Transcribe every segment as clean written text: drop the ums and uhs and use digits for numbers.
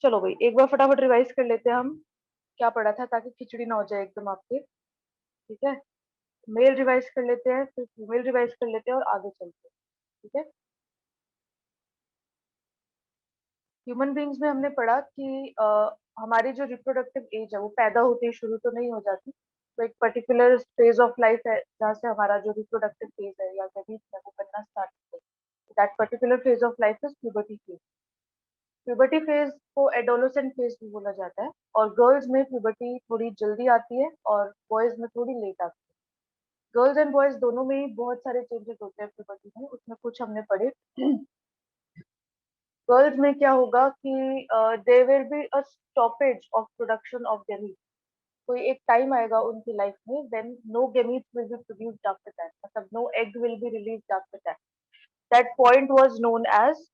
चलो भाई एक बार फटाफट रिवाइज कर लेते हैं हम क्या पढ़ा था, ताकि खिचड़ी ना हो जाए एकदम आपके। ठीक है, मेल रिवाइज कर लेते हैं, फिर फीमेल रिवाइज कर लेते हैं और आगे चलते हैं। ठीक है, ह्यूमन बींग्स में हमने पढ़ा कि हमारी जो रिप्रोडक्टिव एज है वो पैदा होते ही शुरू तो नहीं हो जाती। तो एक पर्टिकुलर फेज ऑफ लाइफ है जहाँ से हमारा जो रिप्रोडक्टिव फेज है या गैमीट है वो बनना स्टार्ट होता है। That particular phase of life is puberty phase. Puberty phase को एडोलेसेंट फेज भी बोला जाता है। और गर्ल्स में प्यूबर्टी थोड़ी जल्दी आती है और बॉयज में थोड़ी लेट आती है। गर्ल्स एंड बॉयज दोनों में ही बहुत सारे चेंजेस होते हैं प्यूबर्टी में, उसमें कुछ हमने पढ़े। गर्ल्स में क्या होगा कि there will be a stoppage of production of gamete. कोई एक टाइम आएगा उनकी लाइफ में when no gamete will be produced after that, मतलब no egg will be released after that. That point was known as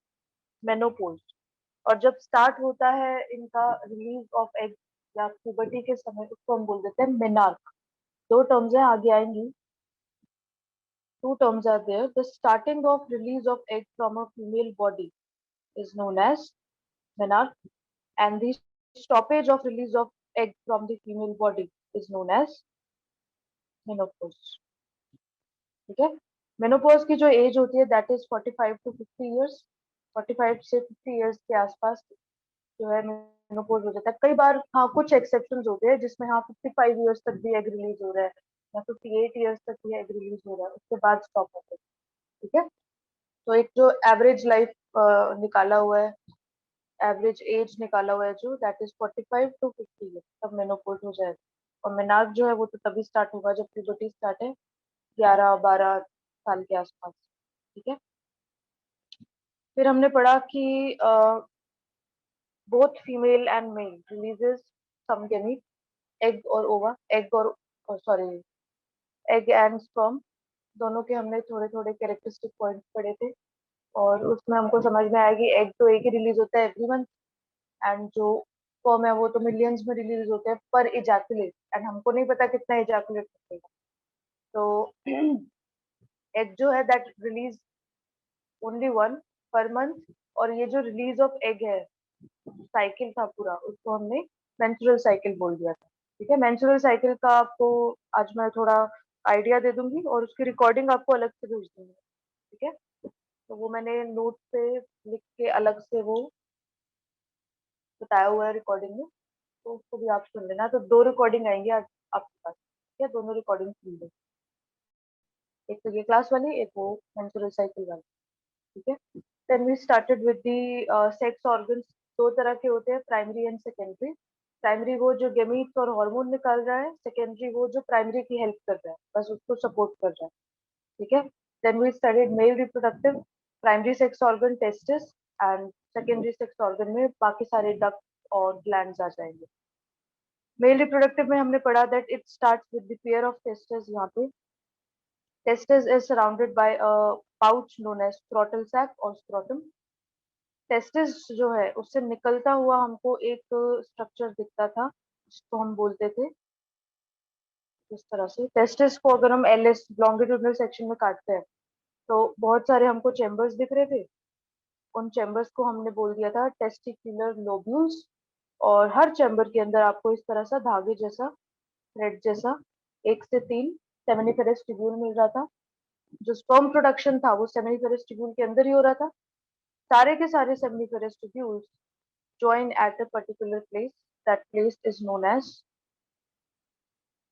menopause. और जब start होता है इनका रिलीज ऑफ एग या प्यूबर्टी के समय, उसको हम बोल देते हैं मेनार्क। दो टर्म्स है, आगे आएंगी। Two terms are there. The starting of release of egg from a female body is known as menarche, and the stoppage of release of egg from the female body is known as menopause. ठीक है, menopause की जो as होती है that is 45 to 50 years. 45 से 50 years के आसपास जो है मेनोपॉज हो जाता है। कई बार हाँ कुछ एक्सेप्शन होते हैं जिसमें हाँ 55 ईयर्स तक भी एग रिलीज हो रहा है या 58 ईयर्स तक भी एग रिलीज हो रहा है, उसके बाद स्टॉप होता है। ठीक है, तो एक जो एवरेज लाइफ निकाला हुआ है, एवरेज एज निकाला हुआ है जो दैट इज 45 to 50 ईयर, तब मेनोपॉज हो जाएगा। और मेनार्क जो है वो तो तभी स्टार्ट होगा जब प्यूबर्टी स्टार्ट है 11-12 साल के आसपास। ठीक है, फिर हमने पढ़ा कि both female and male releases some gamete, egg और ओवा, एग और सॉरी एग एंड स्पर्म, दोनों के हमने थोड़े थोड़े कैरेक्टरिस्टिक पॉइंट्स पढ़े थे। और उसमें हमको समझ में आया कि एग तो एक ही रिलीज होता है एवरी मंथ, एंड जो फॉर्म है वो तो मिलियंस में रिलीज होते हैं पर इजैकुलेट, एंड हमको नहीं पता कितना इजैकुलेट करेगा। तो एग जो है that release only one per month. और ये जो रिलीज ऑफ एग है साइकिल था पूरा, उसको हमने मेंस्ट्रुअल साइकिल बोल दिया था। ठीक है, मेंस्ट्रुअल साइकिल का आपको आज मैं थोड़ा आइडिया दे दूंगी और उसकी रिकॉर्डिंग आपको अलग से भेज दूंगी। ठीक है, तो वो मैंने नोट पे लिख के अलग से वो बताया हुआ है रिकॉर्डिंग में, तो उसको भी आप सुन लेना। तो दो रिकॉर्डिंग आएंगी आज आपके पास। ठीक है, दोनों रिकॉर्डिंग सुन लो, एक तो ये क्लास वाली, एक वो मेंस्ट्रुअल साइकिल वाली। ठीक है, then we started with the sex organs. दो तरह के होते हैं, प्राइमरी एंड सेकेंडरी। प्राइमरी वो जो गेमीट्स और हार्मोन निकाल रहा है, सेकेंडरी वो जो प्राइमरी की हेल्प कर रहा है, बस उसको सपोर्ट कर रहा है। ठीक है, then we studied male reproductive. Primary sex organ testis, and secondary sex organ में बाकी सारे डक्ट और ग्लैंड्स आ जाएंगे। मेल रिप्रोडक्टिव में हमने पढ़ा that it starts with the pair of testis. यहाँ पे testis is surrounded by a pouch known as scrotal sac और स्क्रोटम। टेस्टिस जो है उससे निकलता हुआ हमको एक स्ट्रक्चर दिखता था जिसको हम बोलते थे इस तरह से। टेस्टिस को अगर हम एल एस लॉन्गिट्यूडनल सेक्शन में काटते हैं तो बहुत सारे हमको चेम्बर्स दिख रहे थे। उन चेम्बर्स को हमने बोल दिया था टेस्टिकुलर लोब्यूल्स। और हर चेम्बर के अंदर आपको इस तरह सा धागे जैसा, थ्रेड जैसा, एक से तीन सेमिनिफेरस ट्यूब्यूल मिल रहा था। जो स्पर्म प्रोडक्शन था वो सेमिनिफेरस ट्यूब्यूल के अंदर ही हो रहा था। सारे के सारे seminiferous tubules join at a particular place. That place is known as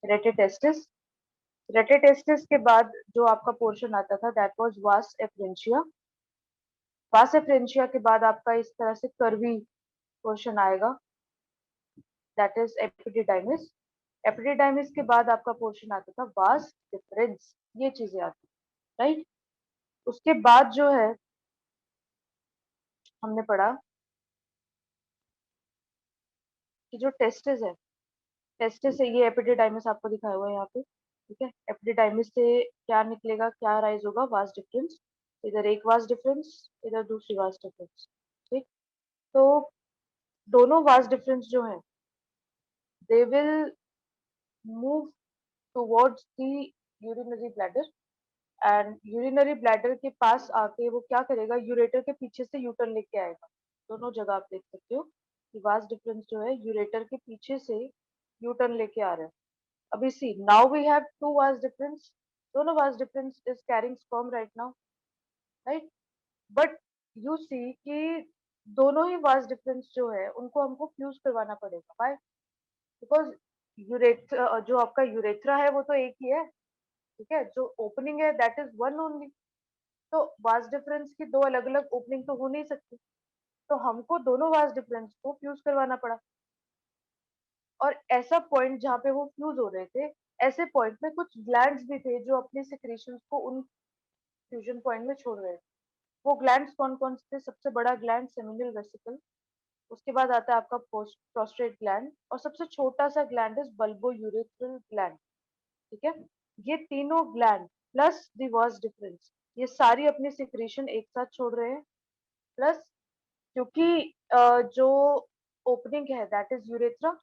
rete testis. Rete testis के बाद जो आपका पोर्शन आता था दैट वाज वास एफरेंशिया। वास एफरेंशिया के बाद आपका इस तरह से कर्वी पोर्शन आएगा, दैट इज एपिडिडाइमिस। एपिडिडाइमिस के बाद आपका पोर्शन आता था वास डिफरेंस। ये चीजें आती, राइट। उसके बाद जो है हमने पढ़ा कि जो टेस्टिस है, टेस्टिस से ये एपिडिडाइमिस आपको दिखाया हुआ है यहाँ पे। ठीक है, एपिडिडाइमिस से क्या निकलेगा, क्या राइज होगा, वास डिफरेंस। इधर एक वास डिफरेंस, इधर दूसरी वास डिफरेंस। ठीक, तो दोनों वास डिफरेंस जो है they will move towards the urinary bladder. And urinary bladder के पास आके वो क्या करेगा, यूरेटर के पीछे से यूटर लेके आएगा। दोनों जगह आप देख सकते हो, कि वास डिफरेंस जो है यूरेटर के पीछे से यू टर्न लेके आ रहा है। अभी see now we have two vas deferens, दोनों vas deferens is carrying sperm right now, right? But you see कि दोनों ही वास डिफरेंस जो है उनको हमको फ्यूज करवाना पड़ेगा। व्हाई? बिकॉज यूरेथ्रा जो आपका यूरेथ्रा है वो तो एक ही है, ठीक है, जो ओपनिंग है दैट इज वन ओनली। तो वास डिफरेंस की दो अलग अलग ओपनिंग तो हो नहीं सकती, तो हमको दोनों वास डिफरेंस को फ्यूज करवाना पड़ा। और ऐसा पॉइंट जहाँ पे वो फ्यूज हो रहे थे, ऐसे पॉइंट में कुछ ग्लैंड्स भी थे जो अपने सिक्रेशंस को उन फ्यूजन पॉइंट में छोड़ रहे थे। वो ग्लैंड्स कौन कौन से थे? सबसे बड़ा ग्लैंड सेमिनल वेसिकल, उसके बाद आता है आपका पोस्ट प्रोस्टेट ग्लैंड, और सबसे छोटा सा gland is bulbo urethral gland. ठीक है, ये तीनों gland plus the vas deferens, ये सारी अपनी सिक्रेशन एक साथ छोड़ रहे हैं। प्लस क्योंकि जो ओपनिंग है that is urethra,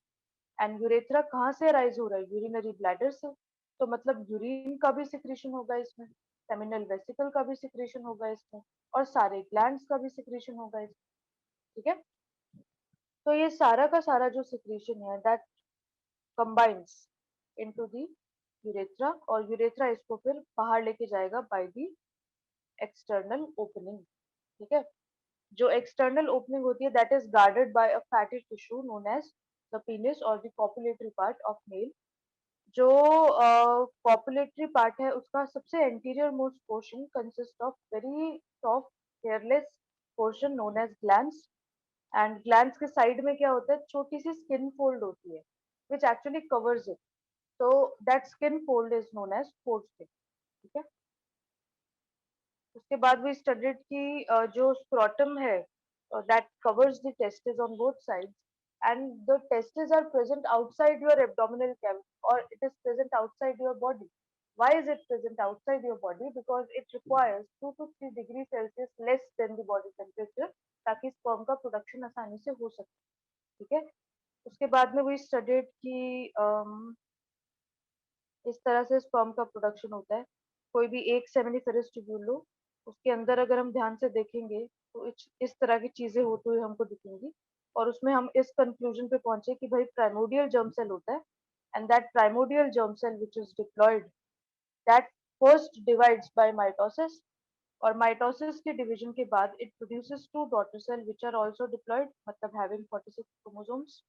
and urethra कहाँ से राइज हो रहा है? यूरिनरी ब्लैडर से। तो मतलब यूरिन का भी सिक्रेशन होगा इसमें, सेमिनल वेसिकल का भी सिक्रेशन होगा इसमें, और सारे ग्लैंड्स का भी सिक्रेशन होगा इसमें। ठीक है, तो ये सारा का सारा जो सिक्रेशन है that combines into the urethra, और यूरेथ्रा इसको फिर बाहर लेके जाएगा बाय द एक्सटर्नल ओपनिंग। ठीक है, जो एक्सटर्नल ओपनिंग होती है that is guarded by a fatty tissue known as the penis और the copulatory part of male. जो कॉपुलेटरी पार्ट है उसका सबसे anterior most portion consist of very soft hairless portion known as glands, and glands के side में क्या होता है? छोटी सी स्किन फोल्ड होती है विच एक्चुअली कवर्स इट, तो that skin fold is known as foreskin. ठीक है, उसके बाद भी स्टडीड की जो स्क्रोटम है that covers the testis on both sides, and the testis are present outside your abdominal cavity और it is present outside your body. Why is it present outside your body? Because it requires 2 to 3 degree Celsius less than the body temperature, ताकि sperm का production आसानी से हो सके। ठीक है, उसके बाद में वही स्टडीड कि इस तरह से स्पर्म का प्रोडक्शन होता है। कोई भी एक सेमिनिफेरस ट्यूब्यूल लो, उसके अंदर अगर हम ध्यान से देखेंगे तो इस तरह की चीजें होती हुई हमको दिखेंगी, और उसमें हम इस कंक्लूजन पे पहुंचे कि भाई प्राइमोडियल जर्म सेल होता है, and that primordial germ cell which is diploid that first divides by mitosis, और माइटोसिस के डिवीजन के बाद it produces two daughter cell which are also diploid, मतलब having 46 chromosomes.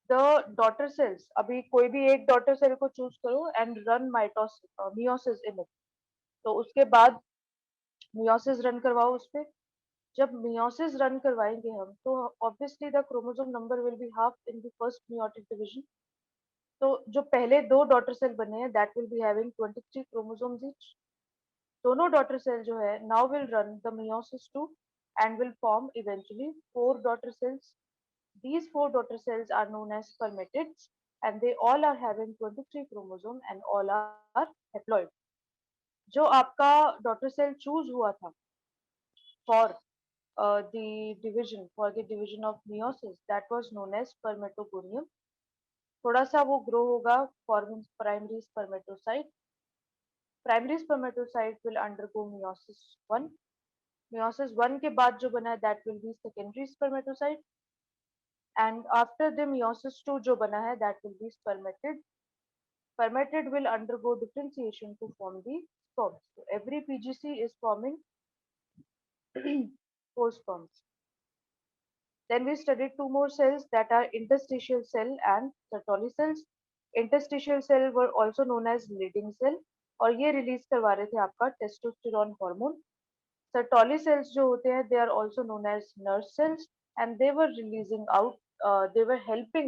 The daughter cells, अभी कोई भी एक डॉटर सेल को चूज करो and run mitosis meiosis in it, तो उसके बाद मियोसिस रन करवाओ उस पे। जब मियोसिस रन करवाएंगे हम तो obviously the chromosome number will be half in the first meiotic division. तो जो पहले दो डॉटर सेल बने हैं that will be having 23 chromosomes each. दोनों डॉटर सेल जो है now will run the meiosis two and will form eventually four daughter cells. These four daughter cells are known as spermatids, and they all are having 23 chromosome and all are haploid. जो आपका daughter cell choose हुआ था for the division of meiosis, that was known as spermatogonium. थोड़ा सा वो grow होगा forming primary spermatocyte. Primary spermatocyte will undergo meiosis 1. Meiosis 1 के बाद जो बना है that will be secondary spermatocyte, and after the meiosis 2 जो बना है that will be spermatid. Spermatid will undergo differentiation to form the sperms. So every PGC is forming four sperms. Then we studied two more cells that are interstitial cell and Sertoli cells. Interstitial cell were also known as leading cell, और ये release करवा रहे थे आपका testosterone hormone. Sertoli cells जो होते हैं they are also known as nurse cells, and they were releasing out, they were helping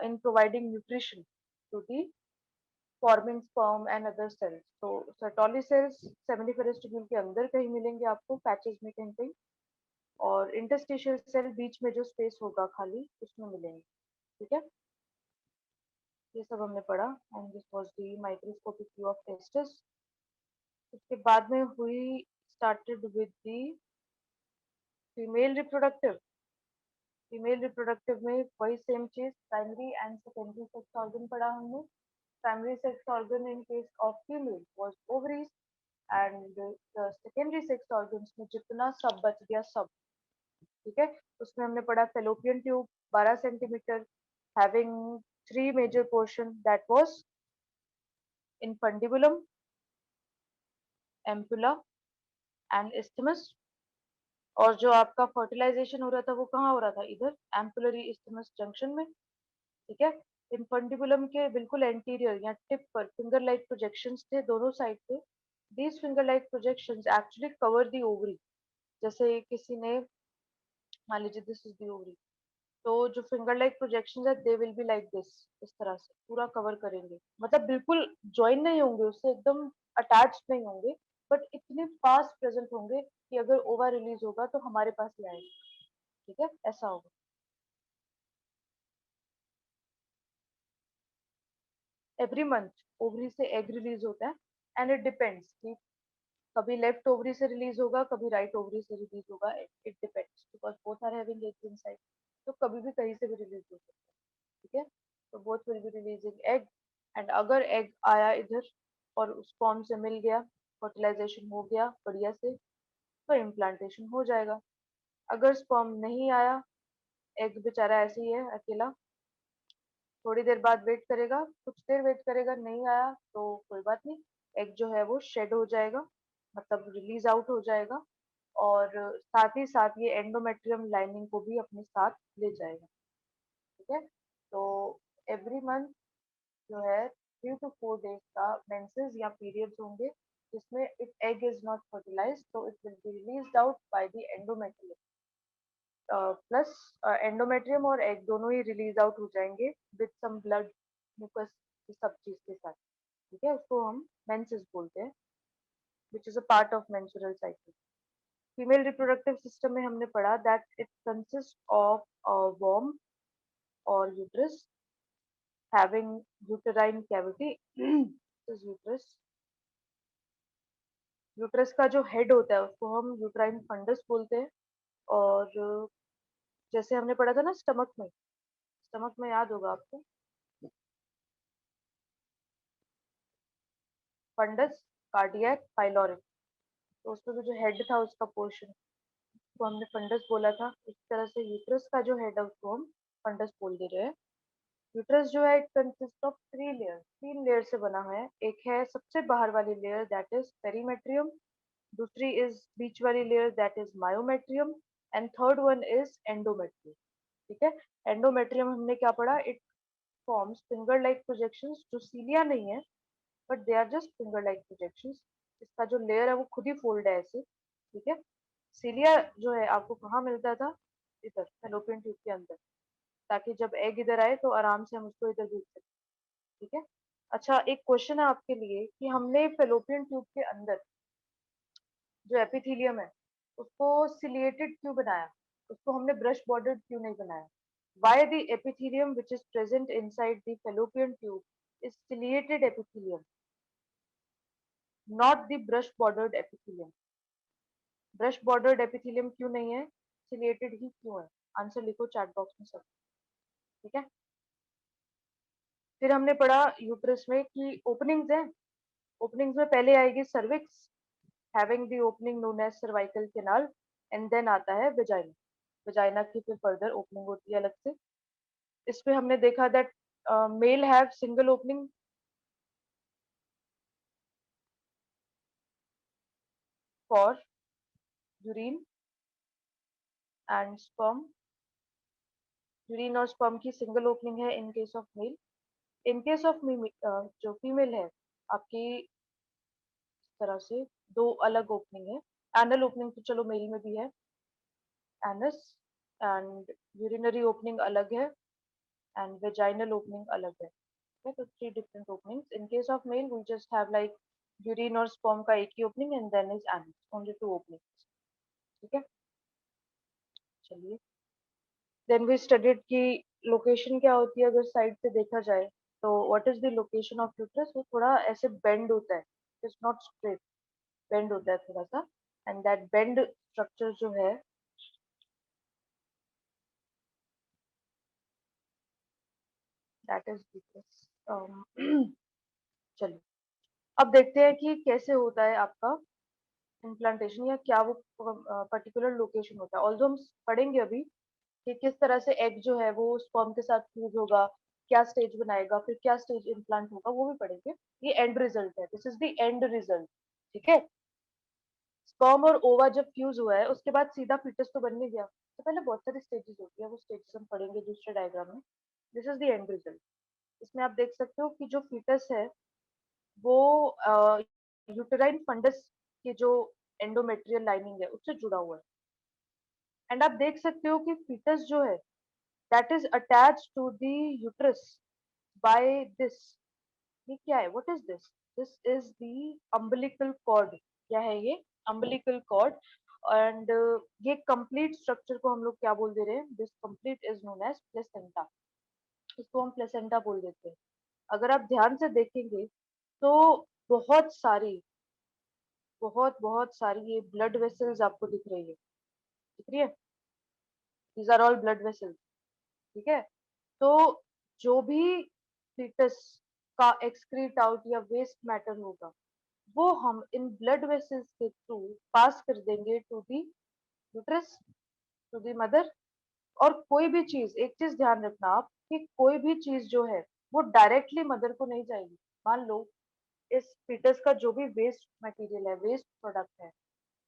in providing nutrition to the forming sperm and other sales. तो सर्टोली सेल्स सेमिनिफेरस ट्यूब्यूल के अंदर कहीं मिलेंगे आपको patches में कहीं कहीं, और इंटरस्टिशियल सेल बीच में जो स्पेस होगा खाली उसमें मिलेंगे। ठीक है, ये सब हमने पढ़ा, and this was the microscopic view of testis. उसके बाद में हुई started with the female reproductive. Female reproductive में वही सेम चीज, primary and secondary sex organ पढ़ा हमने। Primary sex organ in case of female was ovaries, and secondary sex organs में जितना सब बच गया सब ठीक है, उसमें हमने पढ़ा fallopian tube 12 centimetre, having 3 major portion, that was infundibulum, ampulla and isthmus। और जो आपका फर्टिलाइजेशन हो रहा था वो कहाँ हो रहा था, इधर एम्पुलरी isthmus जंक्शन में। ठीक है, इनफंडिबुलम के बिल्कुल एंटीरियर या टिप पर फिंगर लाइक प्रोजेक्शंस थे दोनों साइड पे। These finger like projections actually cover the ovary. जैसे किसी ने, मान लीजिए दिस इज द ओवरी, तो जो फिंगर लाइक प्रोजेक्शंस है they will be like this, इस तरह से पूरा कवर करेंगे, मतलब बिल्कुल ज्वाइन नहीं होंगे उससे, एकदम अटैच नहीं होंगे, बट इतने फास्ट प्रेजेंट होंगे कि अगर ओवा रिलीज होगा तो हमारे पास ही आएगा। ठीक है, ऐसा होगा। एवरी मंथ ओवरी से एग रिलीज होता है, एंड इट डिपेंड्स कि कभी लेफ्ट ओवरी से रिलीज होगा, कभी राइट ओवरी से रिलीज होगा, it depends because both are having eggs inside. तो कभी भी कहीं से भी रिलीज हो सकता है। ठीक है, तो both will be releasing egg, and अगर एग आया इधर और उस फॉर्म से मिल गया, फर्टिलाइजेशन हो गया बढ़िया से, तो इम्प्लांटेशन हो जाएगा। अगर स्पर्म नहीं आया, एग बेचारा ऐसे ही है अकेला, थोड़ी देर बाद वेट करेगा, कुछ देर वेट करेगा, नहीं आया तो कोई बात नहीं, एग जो है वो शेड हो जाएगा, मतलब रिलीज आउट हो जाएगा, और साथ ही साथ ये एंडोमेट्रियम लाइनिंग को भी अपने साथ ले जाएगा। ठीक है, तो एवरी मंथ जो है 3 to 4 days का मेंसेस या पीरियड्स होंगे, जिसमें if egg is not fertilized तो it will be released out by the endometrium, plus endometrium और एग दोनों ही रिलीज आउट हो जाएंगे विद सम ब्लड, म्यूकस, सब चीज के साथ। ठीक है, उसको हम मेंसेस बोलते हैं, which is a part of menstrual cycle. Female reproductive system में हमने पढ़ा दैट इट कंसिस्ट ऑफ वॉर्म और uterus having uterine cavity is uterus। Uterus का जो हेड होता है उसको हम यूट्राइन फंडस बोलते हैं। और जैसे हमने पढ़ा था ना स्टमक में, स्टमक में याद होगा आपको, फंडस, कार्डियक, पाइलोरिक, तो उसमें भी जो हेड था उसका पोर्शन को हमने फंडस बोला था। इस तरह से यूट्रस का जो हेड है उसको हम फंडस बोल दे रहे हैं। यूट्रस जो है it consist of 3 layer, 3 layer से बना है। एक है सबसे बाहर वाली लेयर दैट इज पेरीमेट्रियम, दूसरी इज बीच वाली layer that is myometrium, and third one is endometrium. ठीक है, एंडोमेट्रियम हमने क्या पढ़ा, it forms finger like projections, जो सीलिया नहीं है but they are just finger like projections. इसका जो लेयर है वो खुद ही फोल्ड है ऐसे। ठीक है, सीलिया जो है आपको कहाँ मिलता था, इधर फेलोपियन ट्यूब के अंदर, ताकि जब एग इधर आए तो आराम से हम उसको इधर भेज सकें। ठीक है, अच्छा एक क्वेश्चन है आपके लिए कि हमने फेलोपियन ट्यूब के अंदर जो एपिथेलियम है उसको सिलिएटेड क्यों बनाया, उसको हमने ब्रश बॉर्डर्ड क्यों नहीं बनाया। Why the epithelium which is present inside the fallopian tube is ciliated epithelium, not the brush bordered epithelium. Brush bordered epithelium क्यों नहीं है, सिलिएटेड ही क्यों है, आंसर लिखो चैट बॉक्स में सब। ठीक है, फिर हमने पढ़ा यूट्रस में कि ओपनिंग्स हैं, ओपनिंग्स में पहले आएगी cervix, having the opening known as cervical canal, and then आता है वेजाइना। वेजाइना की फिर फर्दर ओपनिंग होती है अलग से। इसमें हमने देखा that male have single opening for urine and sperm, urine और स्पर्म की सिंगल ओपनिंग है in case of male. In case of जो फीमेल है आपकी, इस तरह से दो अलग ओपनिंग है। एनल ओपनिंग तो चलो मेल में भी है, एनस, एंड यूरिनरी ओपनिंग अलग है, एंड वेजाइनल ओपनिंग अलग है। Okay, so 3 different openings. In case of male, we just have like urine और sperm का एक ही opening and then is anus, only 2 openings. ठीक है, चलिए। Then we studied कि लोकेशन क्या होती है अगर साइड से देखा जाए, तो what is the location of uterus, वो थोड़ा ऐसे बेंड होता है, इट्स नॉट स्ट्रेट, बेंड होता है थोड़ा सा, एंड दैट बेंड स्ट्रक्चर जो है दैट इज यूट्रस। चलिए, अब देखते हैं कि कैसे होता है आपका इम्प्लांटेशन या क्या वो पर्टिकुलर लोकेशन होता है। ऑल्दो हम पढ़ेंगे अभी कि किस तरह से एग जो है वो स्पर्म के साथ फ्यूज होगा, क्या स्टेज बनाएगा, फिर क्या स्टेज इम्प्लांट होगा, वो भी पढ़ेंगे। ये एंड रिजल्ट है, this is the end result. ठीक है, स्पर्म और ओवा जब फ्यूज हुआ है उसके बाद सीधा फीटस तो बन नहीं गया, तो पहले बहुत सारी स्टेजेस होती है, वो स्टेजेस हम पढ़ेंगे दूसरे डायग्राम में। This is the end result. इसमें आप देख सकते हो कि जो फीटस है वो यूटेराइन फंडस की जो एंडोमेट्रियल लाइनिंग है उससे जुड़ा हुआ है। एंड आप देख सकते हो कि फीटस जो है that is attach to the uterus by this. ये क्या है, what is this? This is the umbilical cord. क्या है ये? Umbilical cord. एंड ये कंप्लीट स्ट्रक्चर को हम लोग क्या बोल दे रहे हैं? This complete is known as placenta. इसको हम प्लेसेंटा बोल देते हैं। अगर आप ध्यान से देखेंगे तो बहुत सारी बहुत बहुत सारी ये ब्लड वेसल्स आपको दिख रही है, दिख रही है? These are all blood vessels. ठीक है, तो जो भी फीटस का एक्सक्रीट आउट या वेस्ट मैटर होगा वो हम इन ब्लड वेसल्स के थ्रू पास कर देंगे to the uterus, to the mother. और कोई भी चीज, एक चीज ध्यान रखना आप कि कोई भी चीज जो है वो डायरेक्टली मदर को नहीं जाएगी। मान लो इस फीटस का जो भी वेस्ट मटेरियल है, वेस्ट प्रोडक्ट है,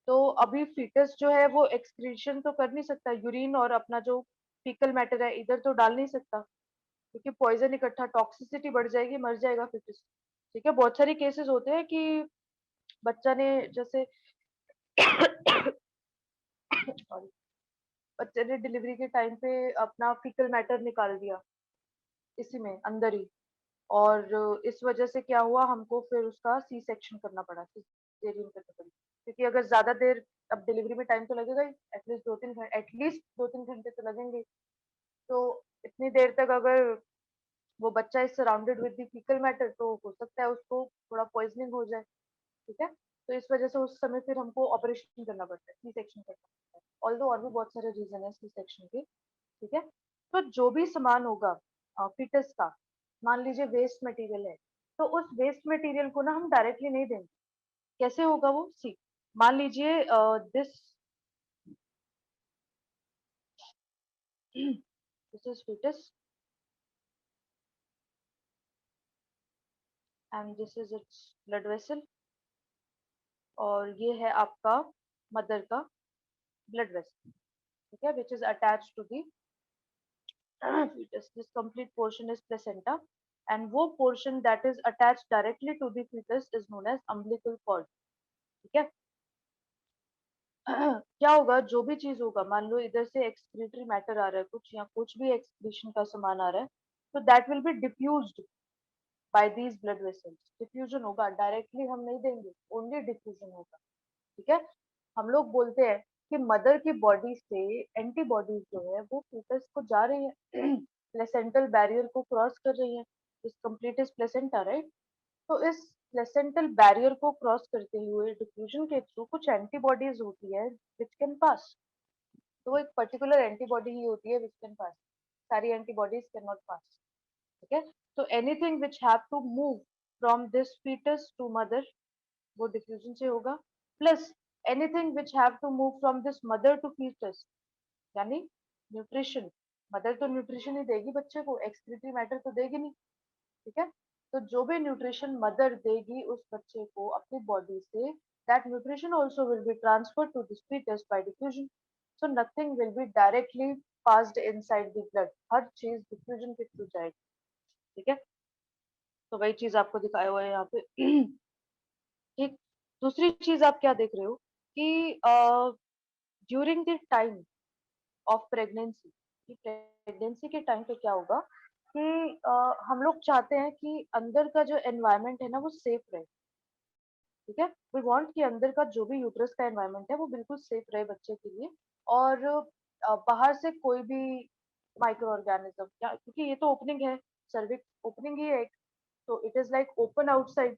तो अभी फीटस जो है वो एक्सक्रीशन तो कर नहीं सकता, यूरिन और अपना जो फीकल मैटर है इधर तो डाल नहीं सकता, क्योंकि पॉइजन इकट्ठा, टॉक्सिसिटी बढ़ जाएगी, मर जाएगा फीटस। ठीक है, बहुत सारे केसेस होते हैं कि बच्चा ने जैसे सॉरी, बच्चे ने डिलीवरी के टाइम पे अपना फीकल मैटर निकाल दिया इसी में अंदर ही, और इस वजह से क्या हुआ, हमको फिर उसका सी सेक्शन करना पड़ा, सिजेरियन करना पड़ी। क्योंकि अगर ज्यादा देर, अब डिलीवरी में टाइम तो लगेगा ही, एटलीस्ट 2-3 घंटे तो लगेंगे। तो इतनी देर तक अगर वो बच्चा is surrounded with the faecal matter तो हो सकता है उसको थोड़ा पॉइजनिंग हो जाए। ठीक है, तो इस वजह से उस समय फिर हमको ऑपरेशन करना पड़ता है, सी सेक्शन करना पड़ता है। ऑल्दो और भी बहुत सारे रीजन है सी सेक्शन के। ठीक है, तो जो भी सामान होगा फीटस का, मान लीजिए वेस्ट मटेरियल है, तो उस वेस्ट मटेरियल को ना हम डायरेक्टली नहीं देंगे। कैसे होगा वो? सी, मान लीजिए this this is fetus and this is its blood vessel, और ये है आपका मदर का ब्लड वेसल। ठीक है, which is attach to the fetus. This complete portion is placenta, and वो portion that is attached directly to the fetus is known as umbilical cord. ठीक है, क्या होगा, जो भी चीज होगा, मान लो इधर से एक्सक्रीटरी मैटर आ रहा है कुछ, या कुछ भी एक्सक्रीशन का सामान आ रहा है, तो that will be diffused by these blood vessels. Diffusion होगा, डायरेक्टली हम नहीं देंगे, ओनली डिफ्यूजन होगा। ठीक है, हम लोग बोलते हैं कि मदर की बॉडी से एंटीबॉडीज जो है वो फीटस को जा रही है, प्लेसेंटल बैरियर को क्रॉस कर रही है। इस कंप्लीट इज प्लेसेंटा, राइट? तो इस प्लेसेंटल बैरियर को क्रॉस करते हुए डिफ्यूजन के थ्रू कुछ एंटीबॉडीज होती है विच कैन पास। तो वो एक पर्टिकुलर एंटीबॉडी ही होती है विच कैन पास, सारी एंटीबॉडीज कैन नॉट पास। ठीक है, तो anything which have to move from this fetus to mother वो डिफ्यूजन से होगा, plus anything which have to move from this mother to fetus, यानी न्यूट्रिशन। मदर तो nutrition ही देगी बच्चे को, एक्सक्रीटरी मैटर तो देगी नहीं। ठीक है, तो जो भी न्यूट्रिशन मदर देगी उस बच्चे को अपनी बॉडी से, that nutrition also will be transferred to this fetus by diffusion. So nothing will be directly passed inside the blood, हर चीज डिफ्यूजन के थ्रू जाएगी। ठीक है, तो वही चीज आपको दिखाया हुआ है यहाँ पे। ठीक, दूसरी चीज आप क्या देख रहे हो कि during the time of pregnancy, कि प्रेगनेंसी के टाइम पे क्या होगा कि हम लोग चाहते हैं कि अंदर का जो एनवायरनमेंट है ना वो सेफ रहे। ठीक है, वी वांट कि अंदर का जो भी यूट्रस का एनवायरनमेंट है वो बिल्कुल सेफ रहे बच्चे के लिए, और बाहर से कोई भी माइक्रो ऑर्गेनिज्म, क्या, क्योंकि ये तो ओपनिंग है, सर्विक्स ओपनिंग ही है, तो it is like open outside,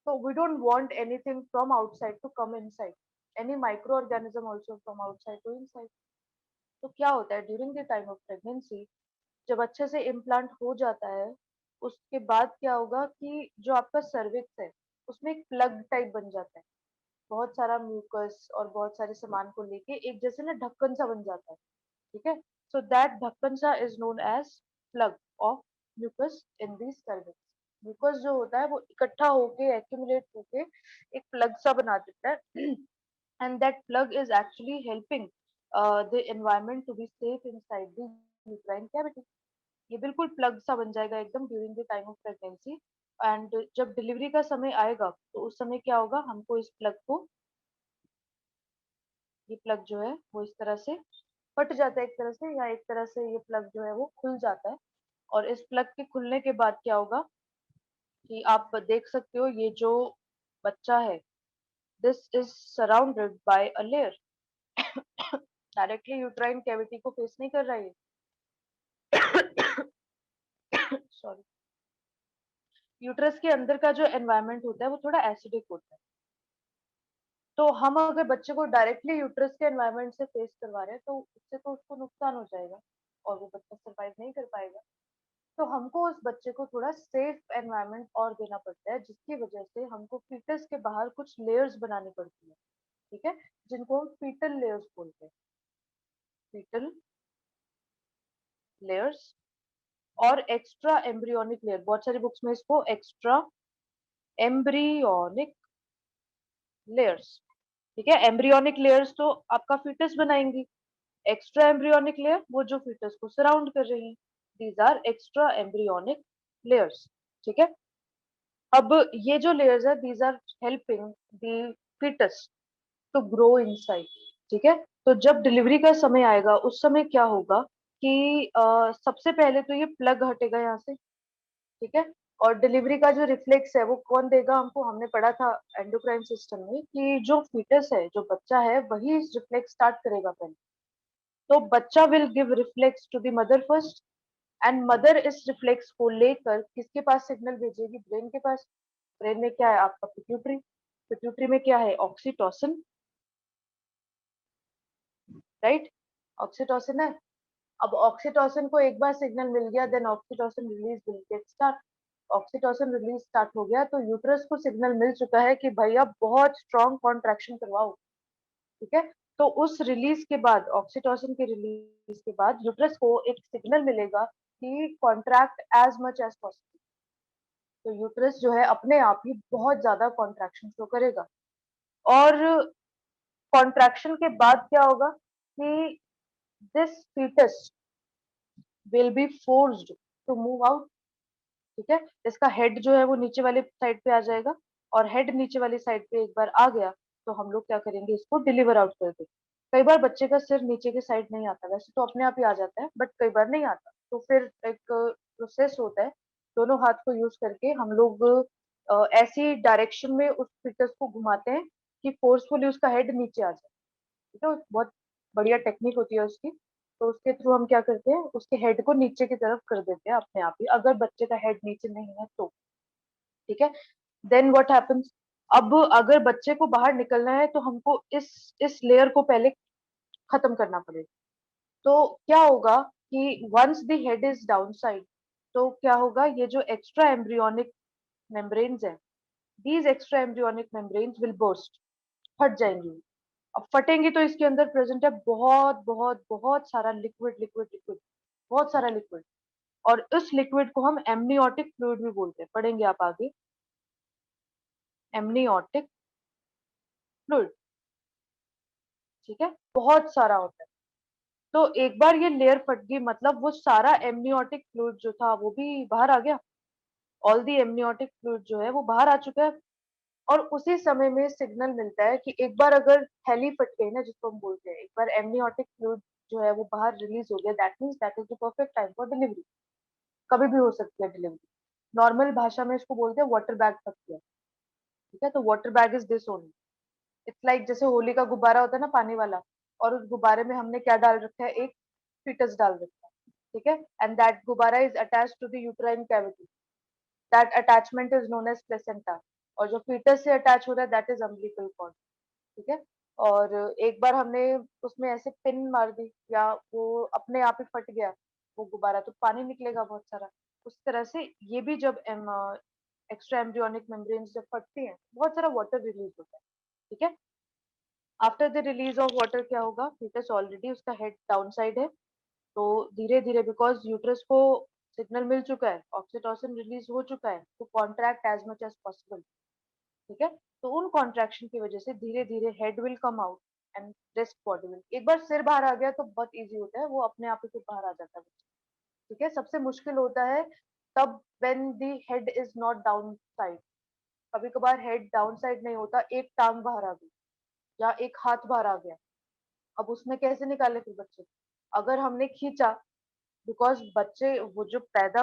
so we don't want anything from outside to come inside, any microorganism also from outside to inside. तो क्या होता है during the time of pregnancy, जब अच्छे से इम्प्लांट हो जाता है उसके बाद क्या होगा कि जो आपका सर्विक्स है उसमें एक प्लग टाइप बन जाता है। बहुत सारा म्यूकस और बहुत सारे सामान को लेके एक जैसे ना ढक्कन सा बन जाता है, ठीक है। सो दैट ढक्कन सा is known as plug of mucus in the cervix. Mucus जो होता है वो इकट्ठा होके एक्यूमुलेट होके एक प्लग सा बना देता है and that plug is actually helping the environment to be safe inside the uterine cavity. ये बिल्कुल प्लग सा बन जाएगा एकदम during the time of pregnancy. And जब डिलीवरी का समय आएगा तो उस समय क्या होगा, हमको इस प्लग को, ये प्लग जो है वो इस तरह से फट जाता है एक तरह से, या एक तरह से ये प्लग जो है वो खुल जाता है। और इस प्लग के खुलने के बाद क्या होगा कि आप देख सकते हो ये जो बच्चा है, this is surrounded by a layer. Directly uterine cavity को फेस नहीं कर रहा है। सॉरी। यूट्रस के अंदर का जो एनवायरनमेंट होता है वो थोड़ा एसिडिक होता है। तो हम अगर बच्चे को डायरेक्टली यूट्रस के एनवायरनमेंट से फेस करवा रहे हैं तो उससे तो उसको नुकसान हो जाएगा और वो बच्चा सरवाइव नहीं कर पाएगा। तो हमको उस बच्चे को थोड़ा सेफ एनवायरनमेंट और देना पड़ता है, जिसकी वजह से हमको फीटस के बाहर कुछ लेयर्स बनानी पड़ती है, ठीक है, जिनको हम फीटल लेयर्स बोलते हैं। फीटल लेयर्स और एक्स्ट्रा एम्ब्रियोनिक लेयर, बहुत सारी बुक्स में इसको एक्स्ट्रा एम्ब्रियोनिक लेयर्स, ठीक है। एम्ब्रियोनिक लेयर्स तो आपका फीटस बनाएंगी, एक्स्ट्रा एम्ब्रियोनिक लेयर वो जो फीटस को सराउंड कर रही है। These are extra embryonic layers, ठीक है। अब ये जो लेयर्स है these are helping the fetus to grow inside, ठीक है। तो जब डिलीवरी का समय आएगा उस समय क्या होगा कि सबसे पहले तो ये प्लग हटेगा यहाँ से, ठीक है। और डिलीवरी का जो रिफ्लेक्स है वो कौन देगा हमको, हमने पढ़ा था एंडोक्राइन सिस्टम में कि जो फीटस है, जो बच्चा है, वही रिफ्लेक्स स्टार्ट करेगा पहले। तो बच्चा will give reflex to the mother first, and mother इस रिफ्लेक्स को लेकर किसके पास सिग्नल भेजेगी, ब्रेन के पास। ब्रेन में क्या है आपका पिट्यूटरी, पिट्यूटरी में क्या है ऑक्सीटोसिन, राइट, ऑक्सीटोसिन है। अब ऑक्सीटोसिन को एक बार सिग्नल मिल गया, then oxytocin release will get start. Oxytocin release start हो गया तो यूट्रस को सिग्नल मिल चुका है कि भाई अब बहुत स्ट्रॉन्ग कॉन्ट्रैक्शन करवाओ, ठीक है। तो उस रिलीज के बाद, ऑक्सीटोसिन के रिलीज के बाद यूट्रस को एक सिग्नल मिलेगा कि contract as much as possible. तो यूट्रस जो है अपने आप ही बहुत ज्यादा कॉन्ट्रैक्शन शो करेगा। और कॉन्ट्रैक्शन के बाद क्या होगा कि this fetus will be forced to move out, ठीक है। इसका हेड जो है वो नीचे वाली साइड पे आ जाएगा, और हेड नीचे वाली साइड पे एक बार आ गया तो हम लोग क्या करेंगे, इसको डिलीवर आउट कर देंगे। कई बार बच्चे का सिर नीचे की साइड नहीं आता, वैसे तो अपने आप ही आ जाता है, बट कई बार नहीं आता, तो फिर एक प्रोसेस होता है, दोनों हाथ को यूज करके हम लोग ऐसी डायरेक्शन में उस फिटस को घुमाते हैं कि फोर्सफुली उसका हेड नीचे आ जाए, ठीक है। बहुत बढ़िया टेक्निक होती है उसकी। तो उसके थ्रू हम क्या करते हैं, उसके हेड को नीचे की तरफ कर देते हैं अपने आप ही, अगर बच्चे का हेड नीचे नहीं है तो, ठीक है। देन व्हाट हैपेंस, अब अगर बच्चे को बाहर निकलना है तो हमको इस लेयर को पहले खत्म करना पड़ेगा। तो क्या होगा कि once the head is down side, तो क्या होगा, ये जो एक्स्ट्रा एम्ब्रियोनिक मेम्ब्रेन्स है, these extra embryonic membranes will burst, फट जाएंगी। अब फटेंगी तो इसके अंदर प्रेजेंट है बहुत बहुत बहुत सारा लिक्विड लिक्विड लिक्विड, बहुत सारा लिक्विड। और उस लिक्विड को हम एमनियोटिक फ्लूइड भी बोलते हैं, पढ़ेंगे आप आगे, एमनियोटिक फ्लूइड, ठीक है। बहुत सारा होता है। तो एक बार ये लेयर फट गई मतलब वो सारा एमनियोटिक फ्लूइड जो था वो भी बाहर आ गया, ऑल दी एमनियोटिक फ्लूइड जो है वो बाहर आ चुका है। और उसी समय में सिग्नल मिलता है कि एक बार अगर थैली फट गई ना, जिसको हम बोलते हैं, एक बार एमनियोटिक फ्लूइड जो है वो बाहर रिलीज हो गया, that means that is the perfect time for delivery. कभी भी हो सकती है डिलीवरी। नॉर्मल भाषा में इसको बोलते हैं वाटर बैग फट गया, ठीक है। तो water bag is this only, it's like जैसे होली का गुब्बारा होता है ना पानी वाला, और उस गुब्बारे में हमने क्या डाल रखा है, एक फीटस डाल रखा है, ठीक है। एंड दैट गुब्बारा is attached to the uterine cavity, that attachment is known as placenta. और जो फीटस से अटैच हो रहा है दैट इज अम्बिलिकल कॉर्ड, ठीक है। और एक बार हमने उसमें ऐसे पिन मार दी या वो अपने आप ही फट गया वो गुब्बारा, तो पानी निकलेगा बहुत सारा। उस तरह से ये भी जब एक्स्ट्रा एम्ब्रियोनिक मेम्ब्रेन्स जब फटती हैं बहुत सारा वाटर रिलीज होता है। ठीक है। After the release of water क्या होगा, फीटस ऑलरेडी उसका हेड डाउन साइड है, तो धीरे धीरे बिकॉज यूट्रस को सिग्नल मिल चुका है, ऑक्सीटोसिन रिलीज हो चुका है, तो contract as much as possible. ठीक है। तो उन कॉन्ट्रैक्शन की वजह से धीरे धीरे head will come out and rest body will, एक बार सिर बाहर आ गया तो बहुत इजी होता है, वो अपने आप ही फिर बाहर आ जाता है। ठीक है। सबसे मुश्किल होता है तब when the head is not down side. कभी कभार हेड डाउन साइड नहीं होता, एक टांग बाहर आ गई या एक हाथ बाहर आ गया, अब उसमें कैसे निकाले फिर बच्चे, अगर हमने खींचा, बिकॉज बच्चे वो जो पैदा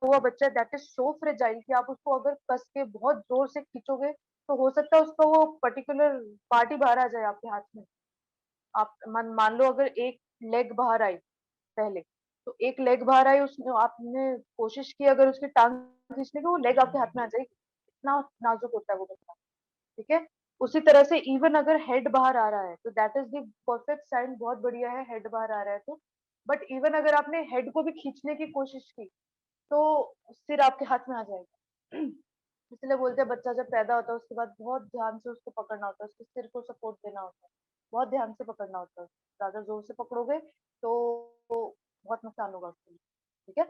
हुआ बच्चा दैट इज सो फ्रेजाइल कि आप उसको अगर कस के बहुत जोर से खींचोगे तो हो सकता है उसका वो पर्टिकुलर पार्ट ही बाहर आ जाए आपके हाथ में। आप मान लो अगर एक लेग बाहर आई पहले, तो एक लेग बाहर आई, उसने आपने कोशिश की अगर उसकी टांग खींचने की, वो लेग आपके हाथ में आ जाएगी, इतना नाजुक होता है वो बच्चा। ठीक है। उसी तरह से इवन अगर हेड बाहर आ रहा है तो that is the perfect sign, बहुत बढ़िया है हेड बाहर आ रहा है तो। बट इवन अगर आपने हेड को भी खींचने की कोशिश की तो सिर आपके हाथ में आ जाएगा। इसलिए बोलते हैं बच्चा जब पैदा होता है उसके बाद बहुत ध्यान से उसको पकड़ना होता है, उसके सिर को सपोर्ट देना होता है, बहुत ध्यान से पकड़ना होता है, ज्यादा जोर से पकड़ोगे तो बहुत नुकसान होगा उसके लिए। ठीक है।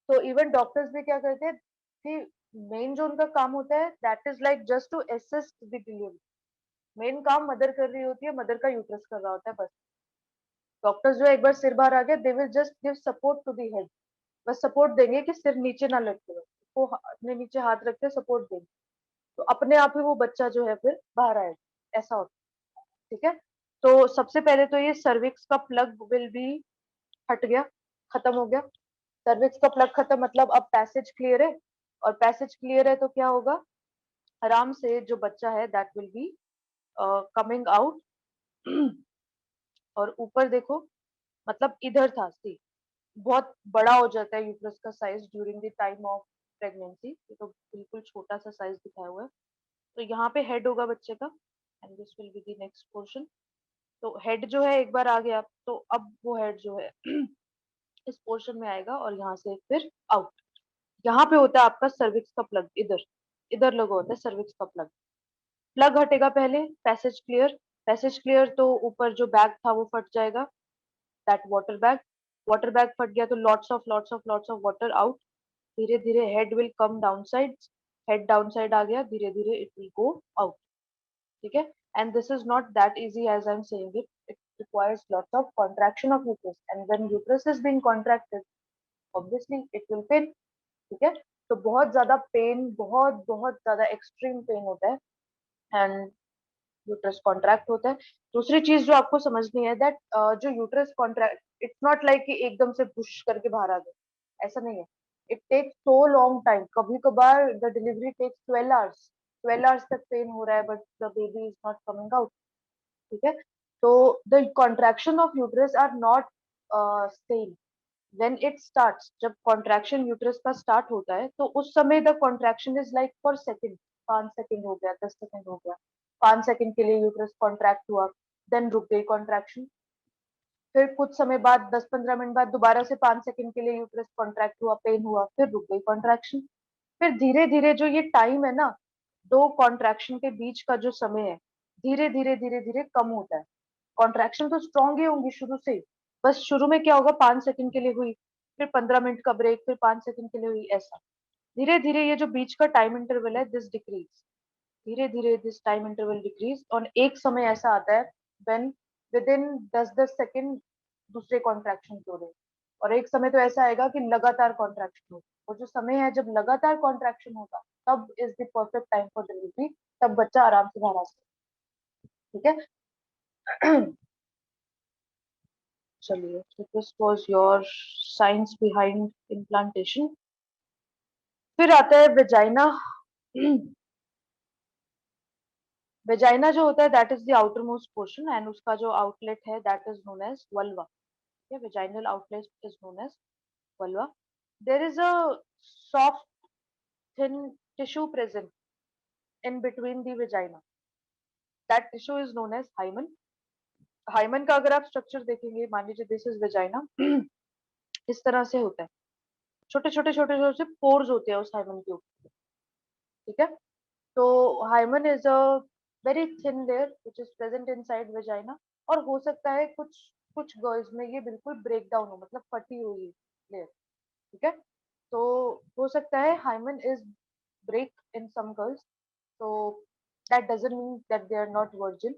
तो इवन डॉक्टर्स भी क्या करते हैं कि मेन जो उनका काम होता है that is like just to assist the delivery. Main काम मदर कर रही होती है, मदर का यूट्रस कर रहा होता है बस। डॉक्टर्स जो एक बार सिर बाहर आ गया they will just give support to the head, बस सपोर्ट देंगे कि सिर नीचे ना लटके, वो अपने नीचे हाथ रख के सपोर्ट देंगे, तो अपने आप ही वो बच्चा जो है फिर बाहर आएगा, ऐसा होता है। ठीक है। तो सबसे पहले तो ये सर्विक्स का प्लग विल बी हट गया, खत्म हो गया। सर्विक्स का प्लग खत्म मतलब अब पैसेज क्लियर है, और पैसेज क्लियर है तो क्या होगा, आराम से जो बच्चा है that will be coming out. और ऊपर देखो, मतलब इधर था सी, बहुत बड़ा हो जाता है यूट्रस का size during the time of pregnancy, ये तो बिल्कुल छोटा सा साइज दिखाया हुआ है। तो यहाँ पे हेड होगा बच्चे का, and this will be the next portion. तो हेड जो है एक बार आ गया, तो अब वो हेड जो है इस पोर्शन में आएगा और यहाँ से फिर आउट। यहाँ पे होता है आपका सर्विक्स का प्लग, इधर इधर लगा होता है सर्विक्स का प्लग। प्लग हटेगा पहले, पैसेज क्लियर, पैसेज क्लियर तो ऊपर जो बैग था वो फट जाएगा, that water bag, water bag फट गया तो लॉट्स ऑफ वाटर आउट। धीरे धीरे head will come down side, head down side आ गया, धीरे धीरे इट विल गो आउट। ठीक है। And this is not that easy as I am saying it, it requires lots of contraction of uterus, and when uterus is being contracted obviously it will pain। ठीक है। तो बहुत ज्यादा pen, बहुत बहुत ज्यादा एक्सट्रीम पेन होता है एंड यूट्रस कॉन्ट्रैक्ट होता है। दूसरी चीज जो आपको समझनी है दैट जो uterus contract, it's not like कि एकदम से पुश करके बाहर आ गए, ऐसा नहीं है। It takes so long time, कभी कभार the delivery takes 12 hours, 12 hours तक पेन हो रहा है but the baby is not coming out. ठीक है। तो the contraction of uterus are not same when it starts, जब कॉन्ट्रैक्शन यूट्रस का स्टार्ट होता है तो उस समय the contraction is like for second, 5 second हो गया, 10 सेकंड हो गया, 5 सेकंड के लिए यूट्रस कॉन्ट्रैक्ट हुआ, देन रुक गई कॉन्ट्रैक्शन। फिर कुछ समय बाद 10-15 मिनट बाद दोबारा से 5 सेकंड के लिए यूट्रस कॉन्ट्रैक्ट हुआ, पेन हुआ, फिर रुक गई कॉन्ट्रैक्शन। फिर धीरे धीरे जो ये टाइम है ना, दो कॉन्ट्रैक्शन के बीच का जो समय है, धीरे धीरे कम होता है। कॉन्ट्रैक्शन तो स्ट्रांग ही होंगी शुरू से ही, बस शुरू में क्या होगा 5 सेकंड के लिए हुई, फिर 15 मिनट का ब्रेक, फिर 5 सेकंड के लिए हुई, ऐसा धीरे धीरे ये जो बीच का टाइम इंटरवल है दिस डिक्रीज, धीरे धीरे दिस टाइम इंटरवल डिक्रीज, और एक समय ऐसा आता है व्हेन विद इन 10-10 सेकंड दूसरे कॉन्ट्रैक्शन हो रहे, और एक समय तो ऐसा आएगा कि लगातार कॉन्ट्रैक्शन हो, और जो समय है जब लगातार कॉन्ट्रैक्शन होगा तब is the perfect time for delivery, तब बच्चा आराम से बाहर आ सकता है। ठीक है। चलिए, so this was your science behind implantation। फिर आता है वेजाइना। वेजाइना जो होता है that is the outer most portion, and उसका जो आउटलेट है that is known as vulva. Vaginal outlet is known as vulva. There is a soft thin tissue present in between the vagina, that tissue is known as hymen. Hymen का अगर आप structure देखेंगे, मान लीजिए this is vagina, इस तरह से होता है, छोटे छोटे पोर्स होते हैं उस हाइमन के ऊपर। ठीक है। तो hymen is a very thin layer which is present inside vagina, और हो सकता है कुछ कुछ गर्ल्स में ये बिल्कुल ब्रेक डाउन हो, मतलब फटी हुई लेयर, ठीक है। तो हो सकता है hymen is break in some girls, तो that doesn't mean that they are not virgin.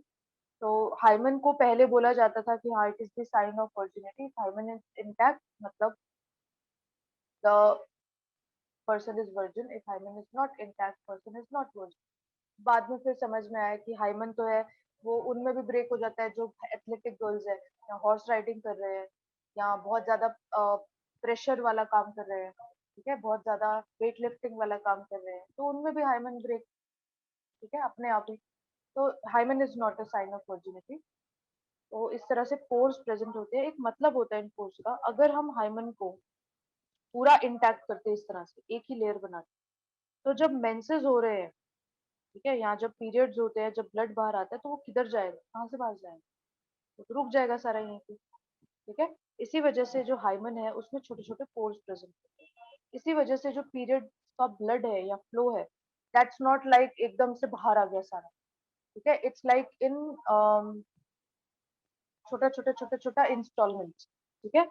तो हाइमन को पहले बोला जाता था कि हाँ it is the sign of virginity, hymen is intact मतलब the person is virgin, if hymen is not intact person is not virgin. बाद में फिर समझ में आया कि हाइमन तो है वो उनमें भी ब्रेक हो जाता है जो एथलेटिक गर्ल्स है, या हॉर्स राइडिंग कर रहे हैं, या बहुत ज्यादा प्रेशर वाला काम कर रहे हैं, ठीक है, बहुत ज्यादा वेट लिफ्टिंग वाला काम कर रहे हैं, तो उनमें भी हाइमन ब्रेक, ठीक है, अपने आप ही। तो hymen is not a sign of virginity. तो इस तरह से पोर्स प्रेजेंट होते हैं, एक मतलब होता है इन पोर्स का। अगर हम हाइमन को पूरा इंटैक्ट करते हैं इस तरह से एक ही लेयर बना के, तो जब मेंसेस हो रहे हैं, ठीक है, यहाँ जब पीरियड्स होते हैं, जब ब्लड बाहर आता है, तो वो किधर जाएगा, कहाँ से बाहर जाएगा, तो रुक जाएगा सारा यहीं पे, ठीक है। इसी वजह से जो हाइमन है उसमें छोटे छोटे पोर्स प्रेजेंट होते हैं। इसी वजह से जो पीरियड का ब्लड है या फ्लो है, दैट्स नॉट लाइक एकदम से बाहर आ गया सारा, ठीक है, इट्स लाइक इन छोटा छोटा छोटा छोटा इंस्टॉलमेंट, ठीक है।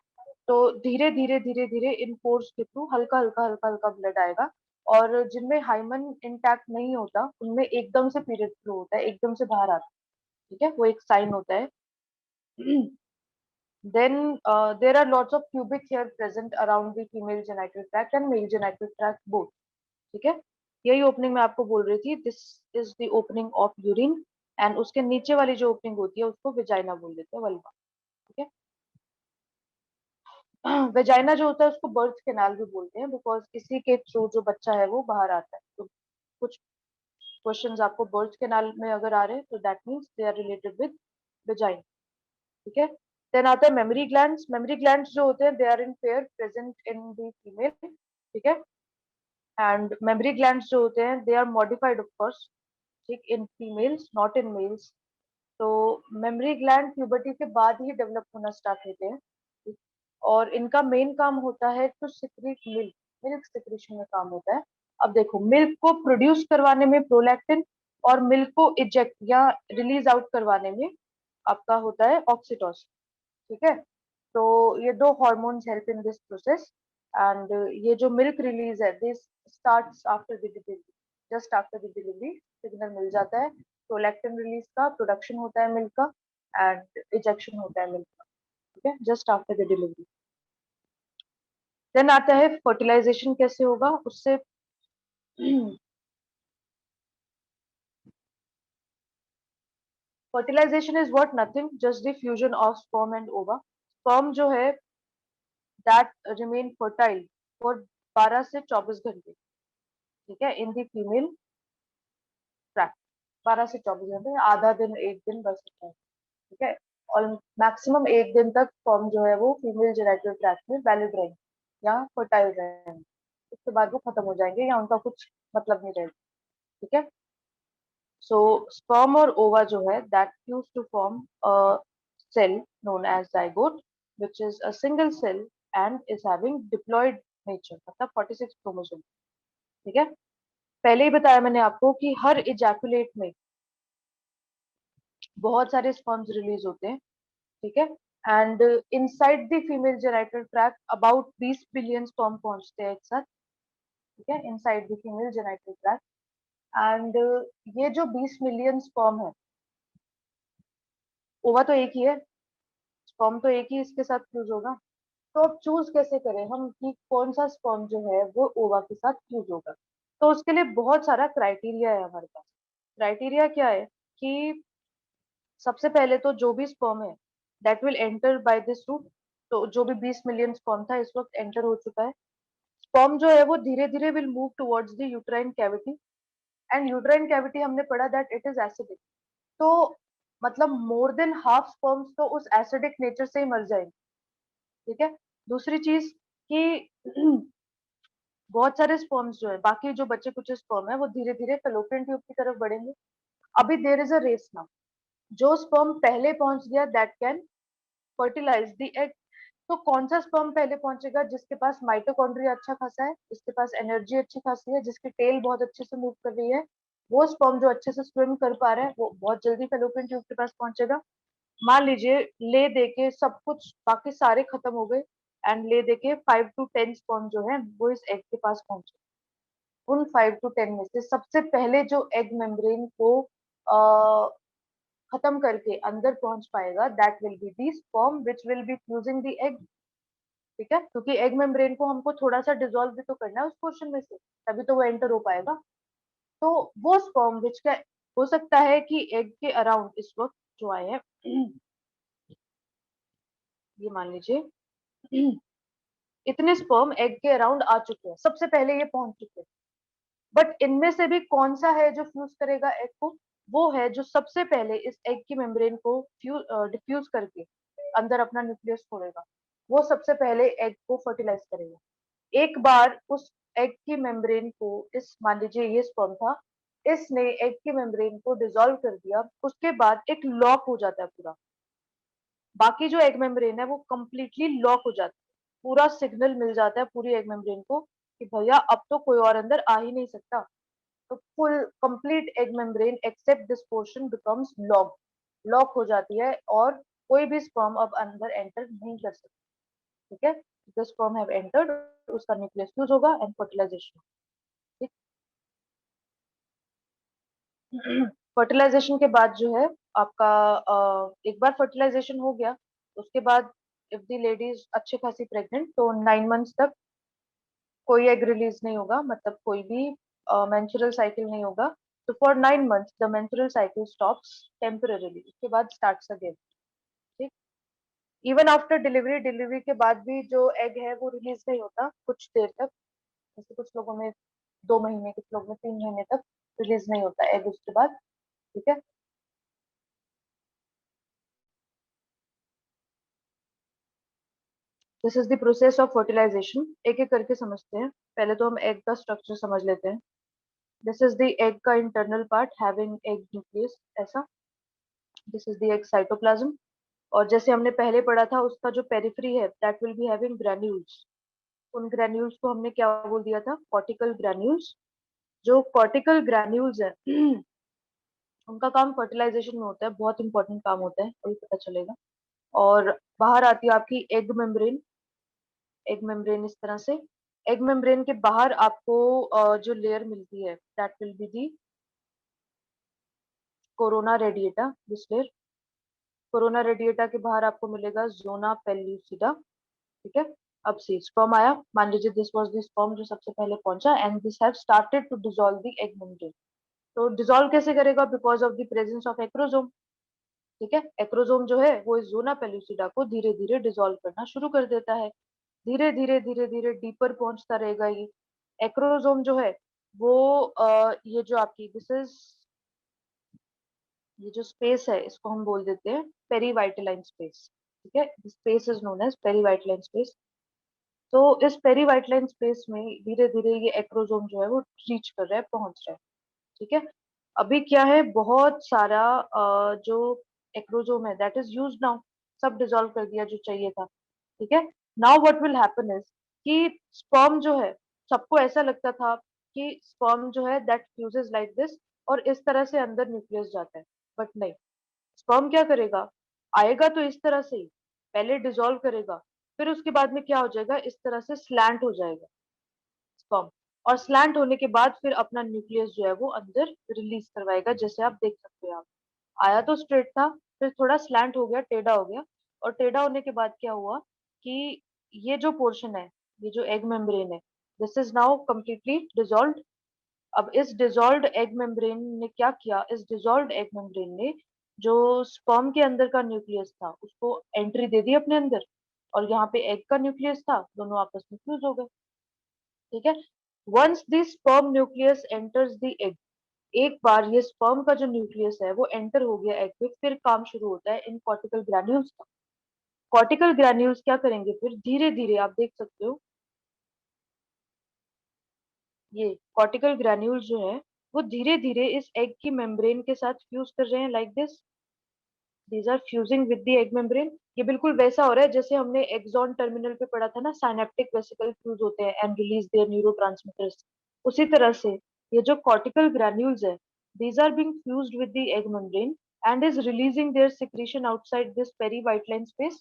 तो धीरे धीरे धीरे धीरे इन पोर्स के थ्रू हल्का हल्का हल्का हल्का ब्लड आएगा, और जिनमें हाइमन इंटैक्ट नहीं होता उनमें एकदम से पीरियड फ्लो होता है, एकदम से बाहर आता है, ठीक है, वो एक साइन होता है। then there are lots of pubic hair present around the female genital tract and male genital tract both, ठीक है। यही ओपनिंग मैं आपको बोल रही थी, this is the opening of urine, and उसके नीचे वाली जो ओपनिंग होती है उसको वेजाइना बोल देते हैं, वल्वा, ठीक है। वेजाइना जो होता है उसको बर्थ कैनाल भी बोलते हैं, बिकॉज इसी के थ्रू जो बच्चा है वो बाहर आता है। तो कुछ क्वेश्चंस आपको बर्थ कैनाल में अगर आ रहे हैं तो that means they are related with vagina, ठीक है। देन आता है मेमोरी ग्लैंड्स। मेमोरी ग्लैंड्स जो होते हैं they are in pair present in the female, ठीक है। एंड मेमोरी ग्लैंड्स जो होते हैं they are modified of course, ठीक, in females not in males. तो मेमोरी ग्लैंड प्यूबर्टी के बाद ही डेवलप होना स्टार्ट होते हैं, ठीक? और इनका मेन काम होता है to secrete milk, milk secretion में काम होता है। अब देखो मिल्क को प्रोड्यूस करवाने में प्रोलैक्टिन, और मिल्क को इजेक्ट या रिलीज आउट करवाने में आपका होता है ऑक्सीटोसिन, ठीक है। तो ये दो hormones help in this process, and ये जो मिल्क रिलीज है this starts after the delivery, just after the delivery signal मिल जाता है, प्रोलैक्टिन रिलीज का प्रोडक्शन होता है मिल्क का, एंड इजेक्शन होता है मिल्क का, ठीक है, just after the delivery. Then आता है फर्टिलाइजेशन कैसे होगा उससे। Fertilisation is what, nothing, just the fusion of sperm and ova. Sperm जो है दैट रिमेन फर्टाइल फॉर 12 से 24 घंटे, ठीक है, इन दी फीमेल ट्रैक। 12 से 24 घंटे, आधा दिन एक दिन बस होता है, ठीक है। और मैक्सिमम एक दिन तक स्पर्म जो है वो फीमेल जेनिटल ट्रैक्ट में वैलिड रहेंगे या फर्टाइल रहेंगे, उसके बाद वो खत्म हो जाएंगे या उनका कुछ मतलब नहीं रहेगा, ठीक है। सो स्पर्म और ओवा जो है that use to form a cell known as zygote, which is a single cell and is having diploid nature, मतलब 46 क्रोमोसोम, ठीक है। पहले ही बताया मैंने आपको कि हर इजैकुलेट में बहुत सारे स्पर्म्स रिलीज होते हैं, ठीक है। And inside the female genital tract about 20 billion sperm पहुंचते हैं एक साथ, ठीक है, inside the female genital tract. And ये जो 20 मिलियन स्पर्म है, ओवा तो एक ही है, स्पर्म तो एक ही इसके साथ फ्यूज होगा, तो अब चूज कैसे करें हम कि कौन सा स्पर्म जो है वो ओवा के साथ फ्यूज होगा। तो उसके लिए बहुत सारा क्राइटेरिया है हमारे पास। क्राइटेरिया क्या है कि सबसे पहले तो जो भी स्पर्म है that will enter by this route, तो जो भी 20 मिलियन स्पर्म था इस वक्त एंटर हो चुका है। स्पर्म जो है वो धीरे धीरे will move towards the uterine cavity, and uterine cavity हमने पढ़ा दैट इट इज एसिडिक। तो मतलब मोर देन हाफ स्पर्म्स तो उस एसिडिक नेचर से ही मर जाएंगे, ठीक है। दूसरी चीज कि बहुत सारे स्पर्म्स जो है, बाकी जो बचे कुछ स्पर्म है वो धीरे धीरे फेलोपियन ट्यूब की तरफ बढ़ेंगे। अभी there is a race now, जो स्पर्म पहले पहुंच गया that can fertilise the egg. तो कौन सा स्पर्म पहले पहुंचेगा, जिसके पास माइटोकॉन्ड्रिया अच्छा खासा है, जिसके पास एनर्जी अच्छी खासी है, जिसकी टेल बहुत अच्छे से मूव कर रही है, वो स्पर्म जो अच्छे से स्विम कर पा रहा है वो बहुत जल्दी फेलोपियन ट्यूब के पास पहुंचेगा। मान लीजिए ले दे के सब कुछ बाकी सारे खत्म हो गए, एंड ले दे के 5 to 10 स्पर्म जो है वो इस एग के पास पहुंचे। उन 5 to 10 में से सबसे पहले जो एग मेम्ब्रेन को खत्म करके अंदर पहुंच पाएगा, that will be the sperm which will be fusing the egg. ठीक है, क्योंकि एग मेम्ब्रेन को हमको थोड़ा सा डिसॉल्व भी तो करना है उस पोर्शन में से, तभी तो वो एंटर हो पाएगा। तो वो स्पर्म विच का हो सकता है कि एग के अराउंड इस वक्त जो आए हैं ये मान लीजिए इतने स्पर्म एग के अराउंड आ चुके हैं, सबसे पहले ये पहुंच चुके हैं। बट इनमें से भी कौन सा है जो फ्यूज करेगा एग को? वो है जो सबसे पहले इस एग की मेम्ब्रेन को डिफ्यूज करके अंदर अपना न्यूक्लियस छोड़ेगा। वो सबसे पहले एग को फर्टिलाइज करेगा। एक बार उस एग की मेम्ब्रेन को, इस मान लीजिए ये स्पर्म था, इसने एग की मेम्ब्रेन को डिसॉल्व कर दिया, उसके बाद एक लॉक हो जाता है पूरा। बाकी जो एग मेम्ब्रेन है वो कंप्लीटली लॉक हो जाता है। पूरा सिग्नल मिल जाता है पूरी एग मेम्ब्रेन को कि भैया अब तो कोई और अंदर आ ही नहीं सकता। तो full complete egg membrane except this portion becomes lock, lock हो जाती है और कोई भी स्पर्म अब अंदर एंटर नहीं कर सकता। ठीक है, द स्पर्म हैव एंटर्ड, उसका न्यूक्लियस फ्यूज होगा एंड फर्टिलाइजेशन। ठीक, फर्टिलाइजेशन के बाद जो है आपका एक बार फर्टिलाइजेशन हो गया, उसके बाद इफ द लेडी इज अच्छे खासी प्रेग्नेंट तो 9 मंथ्स तक कोई एग रिलीज नहीं होगा, मतलब कोई भी मेंस्ट्रुअल साइकिल नहीं होगा। तो for 9 months the menstrual cycle stops temporarily, उसके बाद स्टार्ट्स अगेन। ठीक, इवन आफ्टर डिलीवरी, डिलीवरी के बाद भी जो एग है वो रिलीज नहीं होता कुछ देर तक, जैसे कुछ लोगों में 2 महीने, कुछ लोगों में 3 महीने तक रिलीज नहीं होता एग उसके बाद। ठीक है, this is the process of fertilisation. एक एक करके समझते हैं। पहले तो हम एग का स्ट्रक्चर समझ लेते हैं। दिस इज द एग का internal part having egg nucleus ऐसा। This is the egg cytoplasm. और जैसे हमने पहले पढ़ा था उसका जो पेरिफेरी है that will be having granules. उन ग्रैन्यूल्स को हमने क्या बोल दिया था? Cortical granules. जो कॉर्टिकल ग्रैन्यूल्स है उनका काम फर्टिलाइजेशन में होता है, बहुत इंपॉर्टेंट काम होता है, अभी पता चलेगा। और बाहर आती है आपकी एग मेम्ब्रेन। एग मेम्ब्रेन इस तरह से, एग मेम्ब्रेन के बाहर आपको जो लेयर मिलती है that will be the corona radiata. This layer, corona radiata के बाहर आपको मिलेगा जोना पेल्यूसिडा। ठीक है, अब सी स्पर्म आया, मान लीजिए दिस वाज द स्पर्म जो सबसे पहले पहुंचा, and this have started to dissolve the egg membrane. तो डिसॉल्व कैसे करेगा? Because of the presence of acrosome. ठीक है, एक्रोजोम जो है वो इस जोना पेल्यूसिडा को धीरे धीरे डिसॉल्व करना शुरू कर देता है। धीरे धीरे धीरे धीरे डीपर पहुंचता रहेगा ये एक्रोजोम जो है वो ये जो आपकी दिस इज, ये जो स्पेस है इसको हम बोल देते हैं पेरीवाइटलाइन स्पेस। ठीक है, space is known as perivitelline space. तो इस पेरीवाइटलाइन स्पेस में धीरे धीरे ये एक्रोजोम जो है वो रीच कर रहा है, पहुंच रहा है। ठीक है, अभी क्या है, बहुत सारा जो एक्रोजोम है दैट इज यूज नाउ, सब डिसॉल्व कर दिया जो चाहिए था। ठीक है, now what will happen is कि स्पर्म जो है, सबको ऐसा लगता था कि स्पर्म जो है दैट फ्यूजेस लाइक दिस और इस तरह से अंदर न्यूक्लियस जाता है, बट नहीं। स्पर्म क्या करेगा? आएगा तो इस तरह से ही, पहले डिसॉल्व करेगा, फिर उसके बाद में क्या हो जाएगा, इस तरह से स्लैंट हो जाएगा स्पर्म। और स्लैंट होने के बाद फिर अपना न्यूक्लियस जो है वो अंदर रिलीज करवाएगा, जैसे आप देख सकते हैं। आप आया तो स्ट्रेट था, फिर थोड़ा स्लैंट हो गया, टेढ़ा हो गया, और टेढ़ा होने के बाद क्या हुआ कि ये जो पोर्शन है, ये जो एग मेम्ब्रेन है, this is now completely dissolved. अब इस डिसॉल्व्ड एग मेम्ब्रेन ने क्या किया? इस डिसॉल्व्ड एग मेम्ब्रेन ने जो स्पर्म के अंदर का न्यूक्लियस था उसको एंट्री दे दी अपने अंदर, और यहाँ पे एग का न्यूक्लियस था, दोनों आपस में फ्यूज हो गए। ठीक है, once the sperm nucleus enters the egg, एक बार ये स्पर्म का जो न्यूक्लियस है वो एंटर हो गया एग में, फिर काम शुरू होता है इन कॉर्टिकल ग्रैन्यूल्स का। कॉर्टिकल ग्रैन्यूल्स क्या करेंगे? फिर धीरे धीरे आप देख सकते हो ये कॉर्टिकल ग्रैन्यूल्स जो है वो धीरे धीरे इस एग की मेम्ब्रेन के साथ फ्यूज कर रहे हैं, like this, these are fusing with the egg membrane. ये बिल्कुल वैसा हो रहा है जैसे हमने एक्सॉन टर्मिनल पे पढ़ा था ना, साइनेप्टिक वेसिकल फ्यूज होते हैं एंड रिलीज देयर न्यूरोट्रांसमीटर्स। उसी तरह से ये जो कॉर्टिकल ग्रैन्यूल्स है These are being fused with the egg membrane and is releasing their secretion outside this perivitelline space.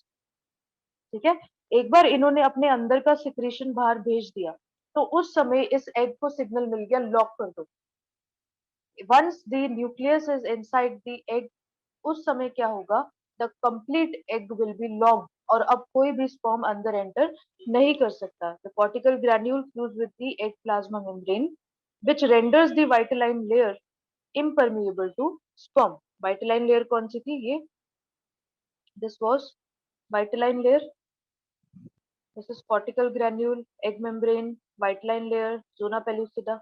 ठीक है, एक बार इन्होंने अपने अंदर का सिक्रेशन बाहर भेज दिया, तो उस समय इस एग को सिग्नल मिल गया लॉक कर दो. Once the nucleus is inside the egg, उस समय क्या होगा, the complete egg will be locked और अब कोई भी स्पर्म अंदर एंटर नहीं कर सकता. The cortical granule fuse with the egg plasma membrane which renders the vitelline layer impermeable to sperm. Vitelline layer कौन सी थी, ये this was vitelline layer. This is cortical granule, egg membrane, white line layer, zona pellucida,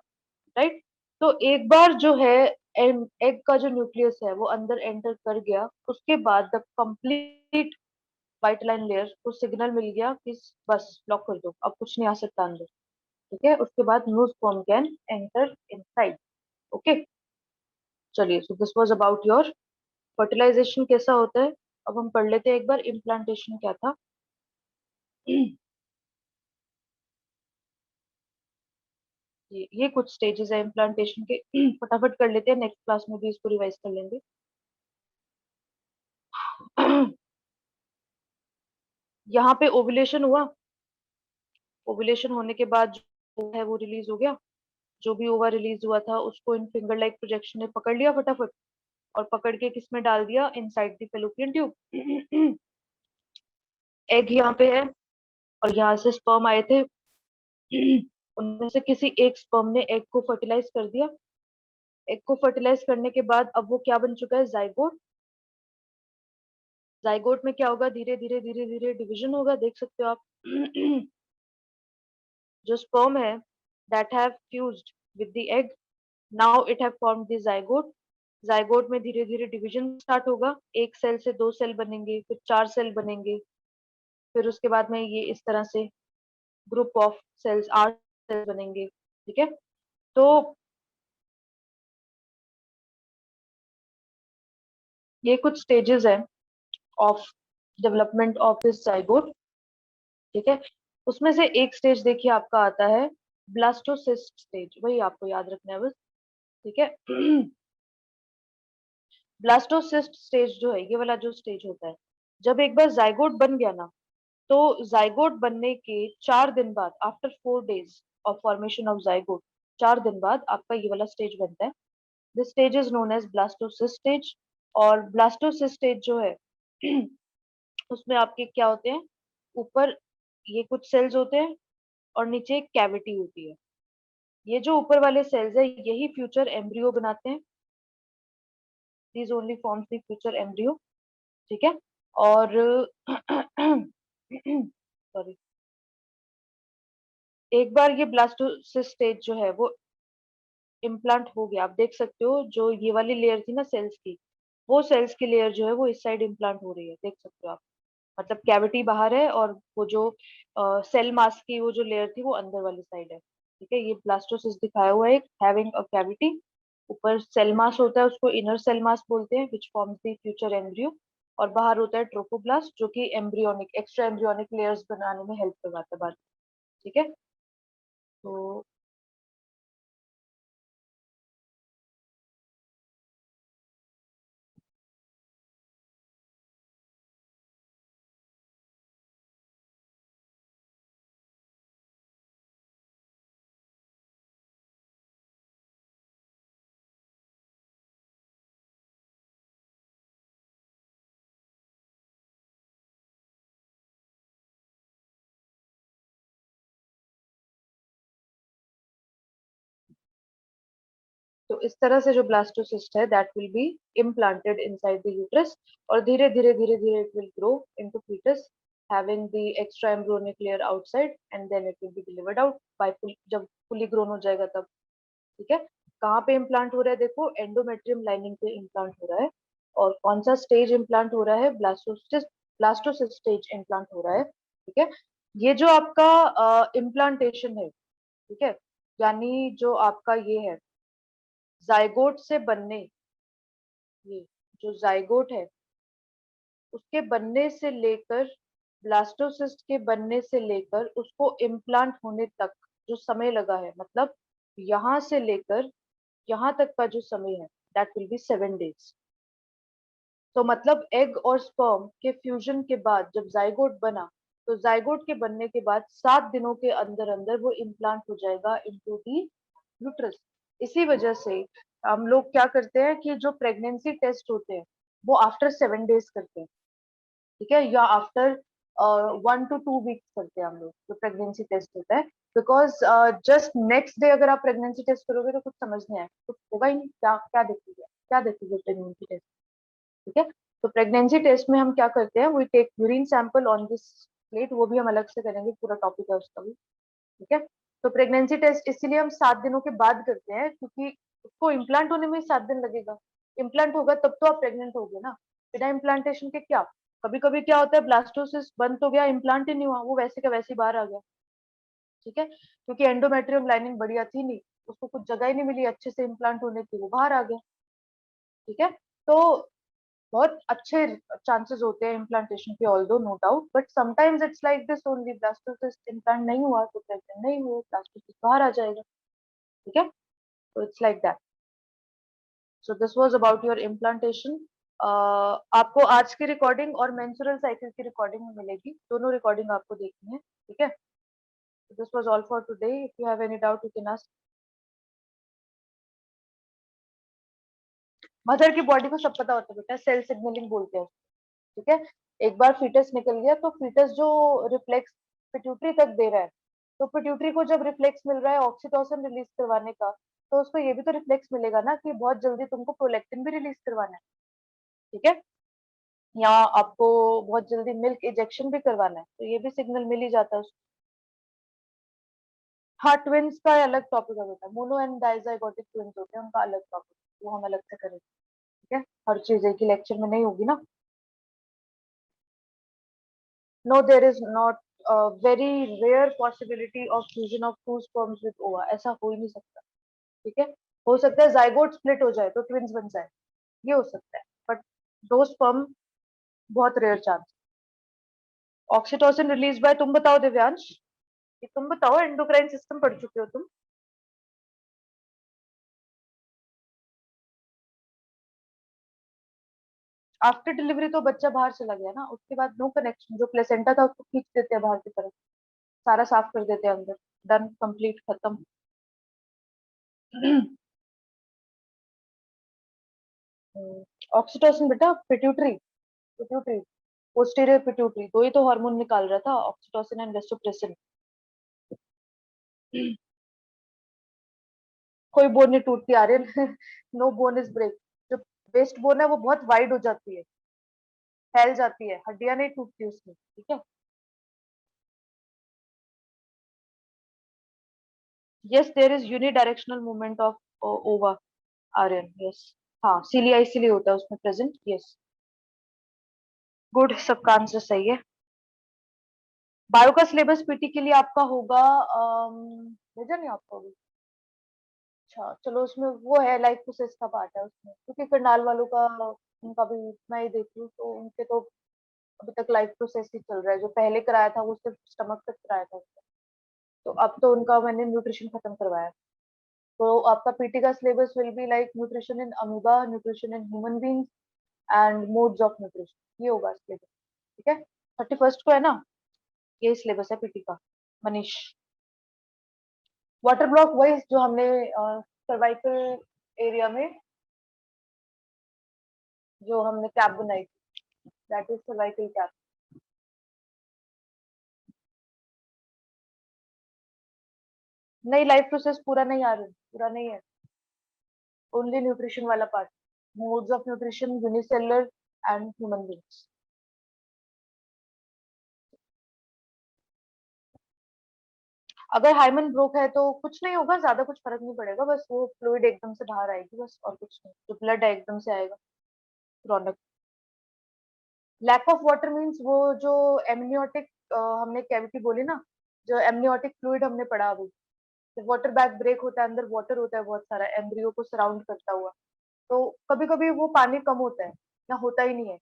right? तो एक बार जो है egg का जो न्यूक्लियस है वो अंदर एंटर कर गया, उसके बाद the complete white line layer को सिग्नल मिल गया कि बस लॉक कर दो, अब कुछ नहीं आ सकता अंदर. ठीक है, उसके बाद no sperm can enter inside. Okay, चलिए, so this was about your fertilization कैसा होता है. अब हम पढ़ लेते हैं एक बार इम्प्लांटेशन क्या था. ये कुछ स्टेजेस है इम्प्लांटेशन के. फटाफट कर लेते हैं, नेक्स्ट क्लास में भी इसको रिवाइज कर लेंगे. यहाँ पे ओव्यूलेशन हुआ, ओव्यूलेशन होने के बाद जो है वो रिलीज हो गया. जो भी ओवा रिलीज हुआ था उसको इन फिंगर लाइक प्रोजेक्शन ने पकड़ लिया फटाफट, और पकड़ के किस में डाल दिया, inside the fallopian tube. Egg यहाँ पे है और यहाँ से स्पर्म आए थे. उनमें से किसी एक स्पर्म ने एग को फर्टिलाइज कर दिया. एग को फर्टिलाइज करने के बाद अब वो क्या बन चुका है, जाइगोट. जाइगोट में क्या होगा, धीरे धीरे धीरे धीरे डिवीजन होगा, देख सकते हो आप. जो स्पर्म है that have fused with the egg, now it have formed the zygote. Zygote में धीरे धीरे डिवीजन स्टार्ट होगा, एक सेल से दो सेल बनेंगे, फिर चार सेल बनेंगे, फिर उसके बाद में ये इस तरह से ग्रुप ऑफ सेल्स, आठ सेल्स बनेंगे. ठीक है, तो ये कुछ स्टेजेस है of development of this zygote. ठीक है, उसमें से एक स्टेज देखिए आपका आता है ब्लास्टोसिस्ट स्टेज, वही आपको याद रखना है बस. ठीक है. ब्लास्टोसिस्ट स्टेज जो है, ये वाला जो स्टेज होता है, जब एक बार जाइगोट बन गया ना, तो जाइगोट बनने के 4 दिन बाद, after 4 days of formation of zygote, 4 दिन बाद आपका ये वाला स्टेज बनता है. This stage is known as blastocyst stage. और ब्लास्टोसिस्ट स्टेज जो है उसमें आपके क्या होते हैं, ऊपर ये कुछ सेल्स होते हैं और नीचे एक कैविटी होती है. ये जो ऊपर वाले सेल्स है यही फ्यूचर एम्ब्रियो बनाते हैं. These only forms the future embryo. ठीक है, और सॉरी, एक बार ये ब्लास्टोसिस्ट स्टेज जो है वो इम्प्लांट हो गया, आप देख सकते हो जो ये वाली लेयर थी ना सेल्स की, वो सेल्स की लेयर जो है वो इस साइड इम्प्लांट हो रही है, देख सकते हो आप. मतलब कैविटी बाहर है और वो जो सेल मास की वो जो लेयर थी वो अंदर वाली साइड है. ठीक है, ये ब्लास्टोसिस्ट दिखाया हुआ है, हैविंग अ कैविटी. ऊपर सेल मास होता है, उसको इनर सेल मास बोलते हैं, which forms the future embryo. और बाहर होता है ट्रोफोब्लास्ट, जो कि एम्ब्रियोनिक, एक्स्ट्रा एम्ब्रियोनिक लेयर्स बनाने में हेल्प करवाता है बाद. ठीक है, तो इस तरह से जो ब्लास्टोसिस्ट है that will be implanted inside the uterus, और धीरे धीरे धीरे धीरे it will grow into foetus having the extra embryonic layer outside, and then it will be delivered out by full, जब फुली ग्रोन हो जाएगा तब. ठीक है, कहाँ पे इम्प्लांट हो रहा है, देखो एंडोमेट्रियम लाइनिंग पे इम्प्लांट हो रहा है. और कौन सा स्टेज इम्प्लांट हो रहा है, ब्लास्टोसिस्ट, ब्लास्टोसिस्ट स्टेज इम्प्लांट हो रहा है. ठीक है, ये जो आपका इम्प्लांटेशन है, ठीक है, यानी जो आपका ये है जाइगोट से बनने, ये जो जाइगोट है उसके बनने से लेकर ब्लास्टोसिस्ट के बनने से लेकर उसको इम्प्लांट होने तक जो समय लगा है, मतलब यहाँ से लेकर यहाँ तक का जो समय है, that will be 7 days. तो मतलब एग और स्पर्म के फ्यूजन के बाद जब जाइगोट बना, तो जाइगोट के बनने के बाद 7 दिनों के अंदर अंदर वो इम्प्लांट हो जाएगा इनटू दी यूट्रस। इसी वजह से हम लोग क्या करते हैं कि जो प्रेगनेंसी टेस्ट होते हैं वो आफ्टर 7 डेज करते हैं, ठीक है, या आफ्टर 1 to 2 वीक्स करते हैं हम लोग जो प्रेगनेंसी टेस्ट होता है। बिकॉज जस्ट नेक्स्ट डे अगर आप प्रेगनेंसी टेस्ट करोगे तो कुछ समझ नहीं आएगा, कुछ होगा ही नहीं, क्या क्या देखोगे, क्या देखोगे प्रेगनेंसी टेस्ट, ठीक है। तो प्रेगनेंसी टेस्ट में हम क्या करते हैं, we take urine sample on this plate, वो भी हम अलग से करेंगे, पूरा टॉपिक है उसका भी, ठीक है। तो प्रेगनेंसी टेस्ट इसीलिए हम 7 दिनों के बाद करते हैं क्योंकि उसको इम्प्लांट होने में 7 दिन लगेगा। इम्प्लांट होगा तब तो आप प्रेग्नेंट होगे ना, बिना इम्प्लांटेशन के क्या। कभी कभी क्या होता है, ब्लास्टोसिस बंद तो गया, इम्प्लांट ही नहीं हुआ, वो वैसे का वैसे ही बाहर आ गया, ठीक है, क्योंकि एंडोमेट्रियम लाइनिंग बढ़िया थी नहीं, उसको कुछ जगह ही नहीं मिली अच्छे से इम्प्लांट होने की, वो बाहर आ गया, ठीक है। तो बहुत अच्छे चांसेस होते हैं इम्प्लांटेशन के, although no doubt, but sometimes it's like this only, blastocyst implant नहीं हुआ तो प्रेग्नेंट नहीं हुआ, ब्लास्टोसिस बाहर आ जाएगा, ठीक है। तो it's like that. So this was about your implantation. आपको आज की रिकॉर्डिंग और मेंस्ट्रुअल साइकिल की रिकॉर्डिंग मिलेगी, दोनों रिकॉर्डिंग आपको देखनी है, ठीक है। This was all for today, if you have any doubt you can ask. Mother की बॉडी को सब पता होता है बेटा, सेल सिग्नलिंग बोलते हैं, ठीक है। एक बार फीटस निकल गया तो फीटस जो रिफ्लेक्स पिट्यूटरी तक दे रहा है, तो पिट्यूटरी को जब रिफ्लेक्स मिल रहा है ऑक्सीटोसिन रिलीज करवाने का, तो उसको ये भी तो रिफ्लेक्स मिलेगा ना कि बहुत जल्दी तुमको प्रोलैक्टिन भी रिलीज करवाना है, ठीक है, या आपको बहुत जल्दी मिल्क इंजेक्शन भी करवाना है, तो ये भी सिग्नल मिल ही जाता है उसको। हाँ, ट्विंस का अलग टॉपिक है बेटा, मोनो एंड डाइजाइगोटिक ट्विंस होते हैं, उनका अलग टॉपिक, वो हम अलग से करेंगे, ठीक है। हर चीज एक ही लेक्चर में नहीं होगी ना। No, there is not very rare possibility of fusion of two sperms with ova, ऐसा हो ही नहीं सकता, ठीक है। हो सकता है जाइगोट स्प्लिट हो जाए तो ट्विंस बन जाए, ये हो सकता है, बट दो स्पर्म बहुत rare chance. Oxytocin release by, तुम बताओ दिव्यांश, ये तुम बताओ, एंडोक्राइन सिस्टम पढ़ चुके हो तुम। आफ्टर डिलीवरी तो बच्चा बाहर चला गया ना, उसके बाद नो कनेक्शन, जो प्लेसेंटा था उसको खींच देते हैं बाहर की तरफ, सारा साफ कर देते हैं अंदर, डन, कंप्लीट, खत्म। ऑक्सीटोसिन बेटा पिट्यूटरी, पिट्यूटरी, पोस्टीरियर पिट्यूटरी, दो ही तो हार्मोन निकाल रहा था, ऑक्सीटोसिन एंड वेसोप्रेसिन। कोई बोन नहीं टूटती Aryan, no bone is break. जो वेस्ट बोन है वो बहुत वाइड हो जाती है, फैल जाती है, हड्डियां नहीं टूटती उसमें, ठीक है। Yes, there is unidirectional movement of ova, Aryan, yes. हाँ, सीलिया इसीलिए होता है उसमें प्रेजेंट, यस। गुड, सबका आंसर सही है। बायो का सिलेबस पीटी के लिए आपका होगा, भेजा नहीं आपको अभी? अच्छा चलो, उसमें वो है लाइफ प्रोसेस का पार्ट है उसमें, क्योंकि करनाल वालों का, उनका भी मैं ही देख रही हूँ, तो उनके तो अभी तक लाइफ प्रोसेस ही चल रहा है, जो पहले कराया था वो सिर्फ स्टमक तक कराया था उसका। तो अब तो उनका मैंने न्यूट्रिशन खत्म करवाया। तो आपका पीटी का syllabus will be like nutrition in amoeba, nutrition in human beings and modes of nutrition, ये होगा सिलेबस, ठीक है। 31st को है ना, ये सिलेबस है पीटी का, मनीष। वाटर ब्लॉक वही जो हमने सर्वाइकल एरिया में जो हमने कैप बनाई थी, दैट इज सर्वाइकल कैप। नहीं, लाइफ प्रोसेस पूरा नहीं आ रहा, पूरा नहीं है, ओनली न्यूट्रिशन वाला part, modes of nutrition, unicellular and human beings. अगर हाइमन ब्रोक है तो कुछ नहीं होगा, ज्यादा कुछ फर्क नहीं पड़ेगा, बस वो फ्लूइड एकदम से बाहर आएगी बस, और कुछ नहीं, जो ब्लड है एकदम से आएगा, रौनक। लैक ऑफ वाटर मीन्स वो जो एमनियोटिक, हमने कैविटी बोली ना, जो एमनियोटिक फ्लूइड हमने पढ़ा अभी, वाटर बैग ब्रेक होता है, अंदर वाटर होता है बहुत सारा एम्ब्रियो को सराउंड करता हुआ, तो कभी कभी वो पानी कम होता है या होता ही नहीं है,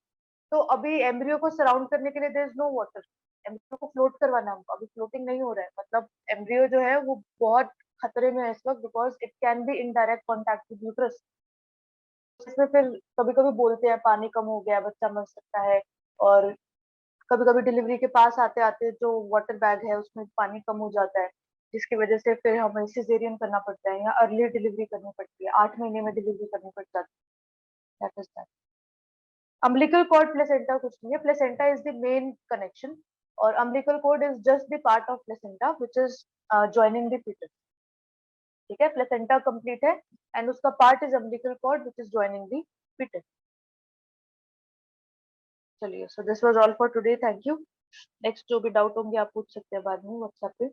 तो अभी एम्ब्रियो को सराउंड करने के लिए there is no water, embryo को फ्लोट करवाना है हमको, अभी फ्लोटिंग नहीं हो रहा है, मतलब एम्ब्रियो जो है वो बहुत खतरे में है इस वक्त, because it can be in direct contact with uterus, इसमें फिर कभी कभी बोलते हैं पानी कम हो गया, बच्चा मर सकता है। और कभी कभी डिलीवरी के पास आते आते जो वाटर बैग है उसमें पानी कम हो जाता है, जिसकी वजह से फिर हमें सिजेरियन करना पड़ता है या अर्ली डिलीवरी करनी पड़ती है, 8 महीने में डिलीवरी करनी पड़ जाती है। That is that. Umbilical cord placenta कुछ नहीं है, placenta is the main connection, और umbilical cord is just the part of placenta which is joining the fetus. ठीक है, प्लेसेंटा कंप्लीट है एंड उसका part is umbilical cord which is joining the fetus. चलिए, so this was all for today, thank you. Next जो भी doubt होंगे आप पूछ सकते हैं बाद में व्हाट्सएप पे।